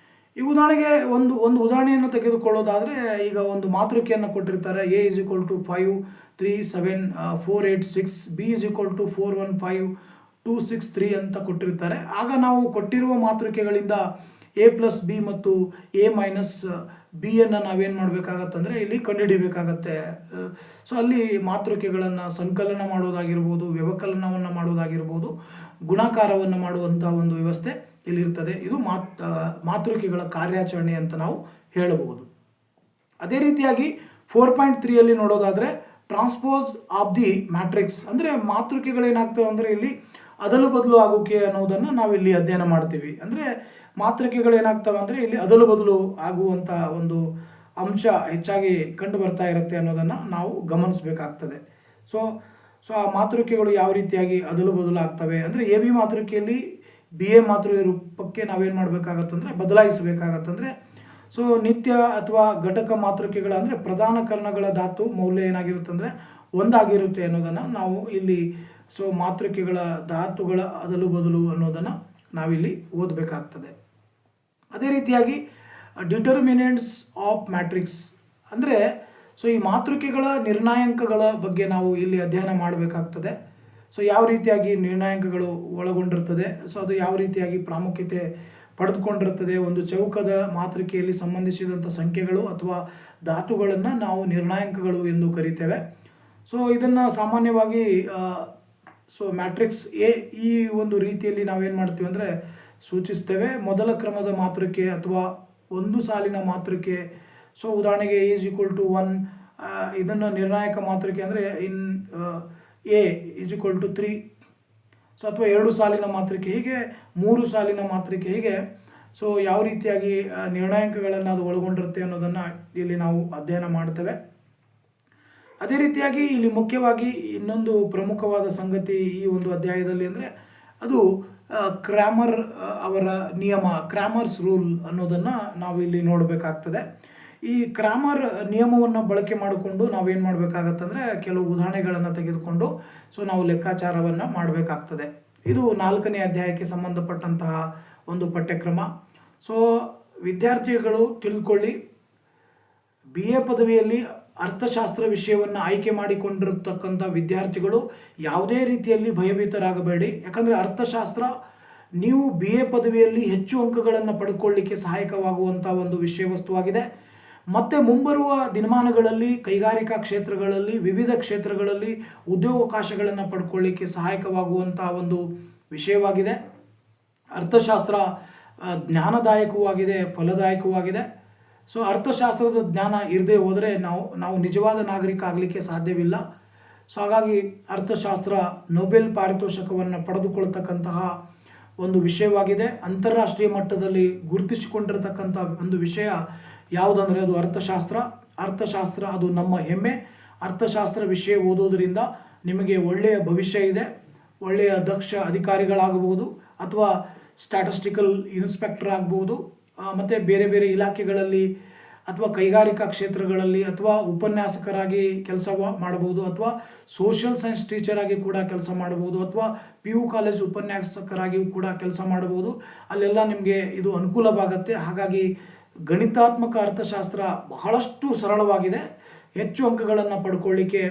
ಈ ಉದಾಹರಣೆಗೆ ಒಂದು ಉದಾಹರಣೆಯನ್ನು ತೆಗೆದುಕೊಳ್ಳೋದಾದರೆ, ಈಗ ಒಂದು ಮಾತೃಕೆಯನ್ನು ಕೊಟ್ಟಿರ್ತಾರೆ. A = 5 3 7 4 8 6, B = 4 1 5 2 6 3 ಅಂತ ಕೊಟ್ಟಿರ್ತಾರೆ. ಆಗ ನಾವು ಕೊಟ್ಟಿರುವ ಮಾತೃಕೆಗಳಿಂದ A + B ಮತ್ತು A - B ಅನ್ನು ನಾವೇನು ಮಾಡಬೇಕಾಗತ್ತಂದರೆ ಇಲ್ಲಿ ಕಂಡುಹಿಡಿಯಬೇಕಾಗತ್ತೆ. ಸೊ ಅಲ್ಲಿ ಮಾತೃಕೆಗಳನ್ನು ಸಂಕಲನ ಮಾಡೋದಾಗಿರ್ಬೋದು, ವ್ಯವಕಲನವನ್ನು ಮಾಡೋದಾಗಿರ್ಬೋದು, ಗುಣಾಕಾರವನ್ನು ಮಾಡುವಂಥ ಒಂದು ವ್ಯವಸ್ಥೆ ಇಲ್ಲಿರ್ತದೆ. ಇದು ಮಾತೃಕೆಗಳ ಕಾರ್ಯಾಚರಣೆ ಅಂತ ನಾವು ಹೇಳಬಹುದು. ಅದೇ ರೀತಿಯಾಗಿ 4.3 ಅಲ್ಲಿ ನೋಡೋದಾದರೆ ಟ್ರಾನ್ಸ್ಪೋಸ್ ಆಫ್ ದಿ ಮ್ಯಾಟ್ರಿಕ್ಸ್ ಅಂದರೆ ಮಾತೃಕೆಗಳೇನಾಗ್ತವೆ ಅಂದರೆ ಇಲ್ಲಿ ಅದಲು ಬದಲು ಆಗೋಕೆ ಅನ್ನೋದನ್ನು ನಾವಿಲ್ಲಿ ಅಧ್ಯಯನ ಮಾಡ್ತೀವಿ. ಅಂದರೆ ಮಾತೃಕೆಗಳೇನಾಗ್ತವೆ ಅಂದರೆ ಇಲ್ಲಿ ಅದಲು ಬದಲು ಆಗುವಂಥ ಒಂದು ಅಂಶ ಹೆಚ್ಚಾಗಿ ಕಂಡು ಬರ್ತಾ ಇರುತ್ತೆ ಅನ್ನೋದನ್ನು ನಾವು ಗಮನಿಸಬೇಕಾಗ್ತದೆ. ಸೊ ಆ ಮಾತೃಕೆಗಳು ಯಾವ ರೀತಿಯಾಗಿ ಅದಲು ಬದಲು ಆಗ್ತವೆ ಅಂದರೆ AB ಮಾತೃಕೆಯಲ್ಲಿ BA ಮಾತೃ ರೂಪಕ್ಕೆ ನಾವೇನು ಮಾಡಬೇಕಾಗತ್ತಂದರೆ ಬದಲಾಯಿಸಬೇಕಾಗತ್ತಂದರೆ ಸೊ ನಿತ್ಯ ಅಥವಾ ಘಟಕ ಮಾತೃಕೆಗಳ ಅಂದರೆ ಪ್ರಧಾನ ಕರ್ಣಗಳ ಧಾತು ಮೌಲ್ಯ ಏನಾಗಿರುತ್ತೆ ಅಂದರೆ ಒಂದಾಗಿರುತ್ತೆ ಅನ್ನೋದನ್ನು ನಾವು ಇಲ್ಲಿ ಸೊ ಮಾತೃಕೆಗಳ ಧಾತುಗಳ ಅದಲು ಬದಲು ಅನ್ನೋದನ್ನು ನಾವಿಲ್ಲಿ ಓದಬೇಕಾಗ್ತದೆ. ಅದೇ ರೀತಿಯಾಗಿ ಡಿಟರ್ಮಿನೆಂಟ್ಸ್ ಆಫ್ ಮ್ಯಾಟ್ರಿಕ್ಸ್ ಅಂದರೆ ಸೊ ಈ ಮಾತೃಕೆಗಳ ನಿರ್ಣಾಯಕಗಳ ಬಗ್ಗೆ ನಾವು ಇಲ್ಲಿ ಅಧ್ಯಯನ ಮಾಡಬೇಕಾಗ್ತದೆ. ಸೊ ಯಾವ ರೀತಿಯಾಗಿ ನಿರ್ಣಾಯಕಗಳು ಒಳಗೊಂಡಿರ್ತದೆ, ಸೊ ಅದು ಯಾವ ರೀತಿಯಾಗಿ ಪ್ರಾಮುಖ್ಯತೆ ಪಡೆದುಕೊಂಡಿರ್ತದೆ, ಒಂದು ಚೌಕದ ಮಾತೃಕೆಯಲ್ಲಿ ಸಂಬಂಧಿಸಿದಂಥ ಸಂಖ್ಯೆಗಳು ಅಥವಾ ಧಾತುಗಳನ್ನು ನಾವು ನಿರ್ಣಾಯಕಗಳು ಎಂದು ಕರಿತೇವೆ. ಸೊ ಇದನ್ನು ಸಾಮಾನ್ಯವಾಗಿ ಸೊ ಮ್ಯಾಟ್ರಿಕ್ಸ್ ಎ ಈ ಒಂದು ರೀತಿಯಲ್ಲಿ ನಾವೇನು ಮಾಡ್ತೀವಿ ಅಂದರೆ ಸೂಚಿಸ್ತೇವೆ. ಮೊದಲ ಕ್ರಮದ ಮಾತೃಕೆ ಅಥವಾ ಒಂದು ಸಾಲಿನ ಮಾತೃಕೆ. ಸೊ ಉದಾಹರಣೆಗೆ A=1 ಇದನ್ನು ನಿರ್ಣಾಯಕ ಮಾತೃಕೆ ಅಂದರೆ ಇನ್ A=3. ಸೊ ಅಥವಾ 2 ಸಾಲಿನ ಮಾತೃಕೆ, ಹೀಗೆ 3 ಸಾಲಿನ ಮಾತೃಕೆ, ಹೀಗೆ ಸೊ ಯಾವ ರೀತಿಯಾಗಿ ನಿರ್ಣಾಯಕಗಳನ್ನು ಅದು ಒಳಗೊಂಡಿರುತ್ತೆ ಅನ್ನೋದನ್ನು ಇಲ್ಲಿ ನಾವು ಅಧ್ಯಯನ ಮಾಡ್ತೇವೆ. ಅದೇ ರೀತಿಯಾಗಿ ಇಲ್ಲಿ ಮುಖ್ಯವಾಗಿ ಇನ್ನೊಂದು ಪ್ರಮುಖವಾದ ಸಂಗತಿ ಈ ಒಂದು ಅಧ್ಯಾಯದಲ್ಲಿ ಅಂದರೆ ಅದು ಕ್ರಾಮರ್ ಅವರ ನಿಯಮ, ಕ್ರಾಮರ್ಸ್ ರೂಲ್ ಅನ್ನೋದನ್ನು ನಾವು ಇಲ್ಲಿ ನೋಡಬೇಕಾಗ್ತದೆ. ಈ ಕ್ರಾಮರ್ ನಿಯಮವನ್ನು ಬಳಕೆ ಮಾಡಿಕೊಂಡು ನಾವೇನು ಮಾಡಬೇಕಾಗತ್ತಂದರೆ ಕೆಲವು ಉದಾಹರಣೆಗಳನ್ನು ತೆಗೆದುಕೊಂಡು ಸೊ ನಾವು ಲೆಕ್ಕಾಚಾರವನ್ನು ಮಾಡಬೇಕಾಗ್ತದೆ. ಇದು 4ನೇ ಅಧ್ಯಾಯಕ್ಕೆ ಸಂಬಂಧಪಟ್ಟಂತಹ ಒಂದು ಪಠ್ಯಕ್ರಮ. ಸೊ ವಿದ್ಯಾರ್ಥಿಗಳು ತಿಳಿದುಕೊಳ್ಳಿ, BA ಪದವಿಯಲ್ಲಿ ಅರ್ಥಶಾಸ್ತ್ರ ವಿಷಯವನ್ನು ಆಯ್ಕೆ ಮಾಡಿಕೊಂಡಿರತಕ್ಕಂಥ ವಿದ್ಯಾರ್ಥಿಗಳು ಯಾವುದೇ ರೀತಿಯಲ್ಲಿ ಭಯಭೀತರಾಗಬೇಡಿ. ಯಾಕಂದರೆ ಅರ್ಥಶಾಸ್ತ್ರ ನೀವು BA ಪದವಿಯಲ್ಲಿ ಹೆಚ್ಚು ಅಂಕಗಳನ್ನು ಪಡ್ಕೊಳ್ಳಿಕ್ಕೆ ಸಹಾಯಕವಾಗುವಂಥ ಒಂದು ವಿಷಯ ವಸ್ತುವಾಗಿದೆ. ಮತ್ತು ಮುಂಬರುವ ದಿನಮಾನಗಳಲ್ಲಿ ಕೈಗಾರಿಕಾ ಕ್ಷೇತ್ರಗಳಲ್ಲಿ, ವಿವಿಧ ಕ್ಷೇತ್ರಗಳಲ್ಲಿ ಉದ್ಯೋಗಾವಕಾಶಗಳನ್ನು ಪಡ್ಕೊಳ್ಳಿಕ್ಕೆ ಸಹಾಯಕವಾಗುವಂಥ ಒಂದು ವಿಷಯವಾಗಿದೆ. ಅರ್ಥಶಾಸ್ತ್ರ ಜ್ಞಾನದಾಯಕವಾಗಿದೆ, ಫಲದಾಯಕವಾಗಿದೆ. ಸೊ ಅರ್ಥಶಾಸ್ತ್ರದ ಜ್ಞಾನ ಇರದೇ ಹೋದರೆ ನಾವು ನಿಜವಾದ ನಾಗರಿಕ ಆಗಲಿಕ್ಕೆ ಸಾಧ್ಯವಿಲ್ಲ. ಸೊ ಹಾಗಾಗಿ ಅರ್ಥಶಾಸ್ತ್ರ ನೊಬೆಲ್ ಪಾರಿತೋಷಕವನ್ನು ಪಡೆದುಕೊಳ್ತಕ್ಕಂತಹ ಒಂದು ವಿಷಯವಾಗಿದೆ. ಅಂತಾರಾಷ್ಟ್ರೀಯ ಮಟ್ಟದಲ್ಲಿ ಗುರುತಿಸಿಕೊಂಡಿರತಕ್ಕಂಥ ಒಂದು ವಿಷಯ ಯಾವುದಂದರೆ ಅದು ಅರ್ಥಶಾಸ್ತ್ರ ಅದು ನಮ್ಮ ಹೆಮ್ಮೆ. ಅರ್ಥಶಾಸ್ತ್ರ ವಿಷಯ ಓದೋದರಿಂದ ನಿಮಗೆ ಒಳ್ಳೆಯ ಭವಿಷ್ಯ ಇದೆ. ಒಳ್ಳೆಯ ದಕ್ಷ ಅಧಿಕಾರಿಗಳಾಗಬಹುದು ಅಥವಾ ಸ್ಟ್ಯಾಟಿಸ್ಟಿಕಲ್ ಇನ್ಸ್ಪೆಕ್ಟರ್ ಆಗಬಹುದು, ಮತ್ತು ಬೇರೆ ಬೇರೆ ಇಲಾಖೆಗಳಲ್ಲಿ ಅಥವಾ ಕೈಗಾರಿಕಾ ಕ್ಷೇತ್ರಗಳಲ್ಲಿ ಅಥವಾ ಉಪನ್ಯಾಸಕರಾಗಿ ಕೆಲಸ ಮಾಡಬಹುದು, ಅಥವಾ ಸೋಷಿಯಲ್ ಸೈನ್ಸ್ ಟೀಚರ್ ಆಗಿ ಕೂಡ ಕೆಲಸ ಮಾಡಬಹುದು, ಅಥವಾ PU ಕಾಲೇಜ್ ಉಪನ್ಯಾಸಕರಾಗಿಯೂ ಕೂಡ ಕೆಲಸ ಮಾಡಬಹುದು. ಅಲ್ಲೆಲ್ಲ ನಿಮಗೆ ಇದು ಅನುಕೂಲವಾಗುತ್ತೆ. ಹಾಗಾಗಿ ಗಣಿತಾತ್ಮಕ ಅರ್ಥಶಾಸ್ತ್ರ ಬಹಳಷ್ಟು ಸರಳವಾಗಿದೆ. ಹೆಚ್ಚು ಅಂಕಗಳನ್ನು ಪಡ್ಕೊಳ್ಳಿಕ್ಕೆ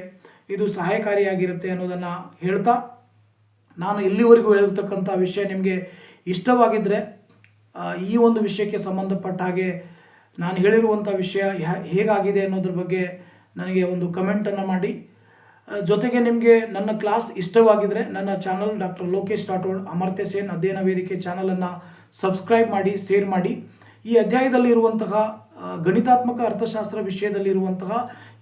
ಇದು ಸಹಾಯಕಾರಿಯಾಗಿರುತ್ತೆ ಅನ್ನೋದನ್ನು ಹೇಳ್ತಾ, ನಾನು ಇಲ್ಲಿವರೆಗೂ ಹೇಳಿರ್ತಕ್ಕಂಥ ವಿಷಯ ನಿಮಗೆ ಇಷ್ಟವಾಗಿದ್ದರೆ ಈ ಒಂದು ವಿಷಯಕ್ಕೆ ಸಂಬಂಧಪಟ್ಟ ಹಾಗೆ ನಾನು ಹೇಳಿರುವಂಥ ವಿಷಯ ಹೇಗಾಗಿದೆ ಅನ್ನೋದ್ರ ಬಗ್ಗೆ ನನಗೆ ಒಂದು ಕಮೆಂಟನ್ನು ಮಾಡಿ. ಜೊತೆಗೆ ನಿಮಗೆ ನನ್ನ ಕ್ಲಾಸ್ ಇಷ್ಟವಾಗಿದ್ದರೆ ನನ್ನ ಚಾನಲ್ ಡಾಕ್ಟರ್ ಲೋಕೇಶ್ ರಾಠೋಡ್ ಅಮರ್ತ್ಯ ಸೇನ್ ಅಧ್ಯಯನ ವೇದಿಕೆ ಚಾನಲನ್ನು ಸಬ್ಸ್ಕ್ರೈಬ್ ಮಾಡಿ, ಶೇರ್ ಮಾಡಿ. ಈ ಅಧ್ಯಾಯದಲ್ಲಿ ಇರುವಂತಹ ಗಣಿತಾತ್ಮಕ ಅರ್ಥಶಾಸ್ತ್ರ ವಿಷಯದಲ್ಲಿರುವಂತಹ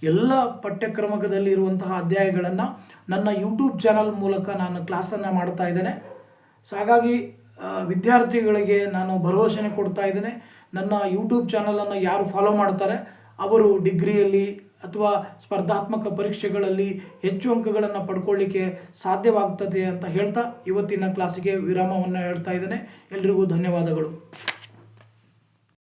ಎಲ್ಲ ಪಠ್ಯಕ್ರಮದಲ್ಲಿ ಇರುವಂತಹ ಅಧ್ಯಾಯಗಳನ್ನು ನನ್ನ ಯೂಟ್ಯೂಬ್ ಚಾನಲ್ ಮೂಲಕ ನಾನು ಕ್ಲಾಸನ್ನು ಮಾಡ್ತಾ ಇದ್ದೇನೆ. ಸೊ ಹಾಗಾಗಿ ವಿದ್ಯಾರ್ಥಿಗಳಿಗೆ ನಾನು ಭರವಸೆನೆ ಕೊಡ್ತಾ ಇದ್ದೇನೆ, ನನ್ನ ಯೂಟ್ಯೂಬ್ ಚಾನಲನ್ನು ಯಾರು ಫಾಲೋ ಮಾಡ್ತಾರೆ ಅವರು ಡಿಗ್ರಿಯಲ್ಲಿ ಅಥವಾ ಸ್ಪರ್ಧಾತ್ಮಕ ಪರೀಕ್ಷೆಗಳಲ್ಲಿ ಹೆಚ್ಚು ಅಂಕಗಳನ್ನು ಪಡ್ಕೊಳ್ಳಿಕ್ಕೆ ಸಾಧ್ಯವಾಗ್ತದೆ ಅಂತ ಹೇಳ್ತಾ ಇವತ್ತಿನ ಕ್ಲಾಸಿಗೆ ವಿರಾಮವನ್ನು ಹೇಳ್ತಾ ಇದ್ದೇನೆ. ಎಲ್ರಿಗೂ ಧನ್ಯವಾದಗಳು.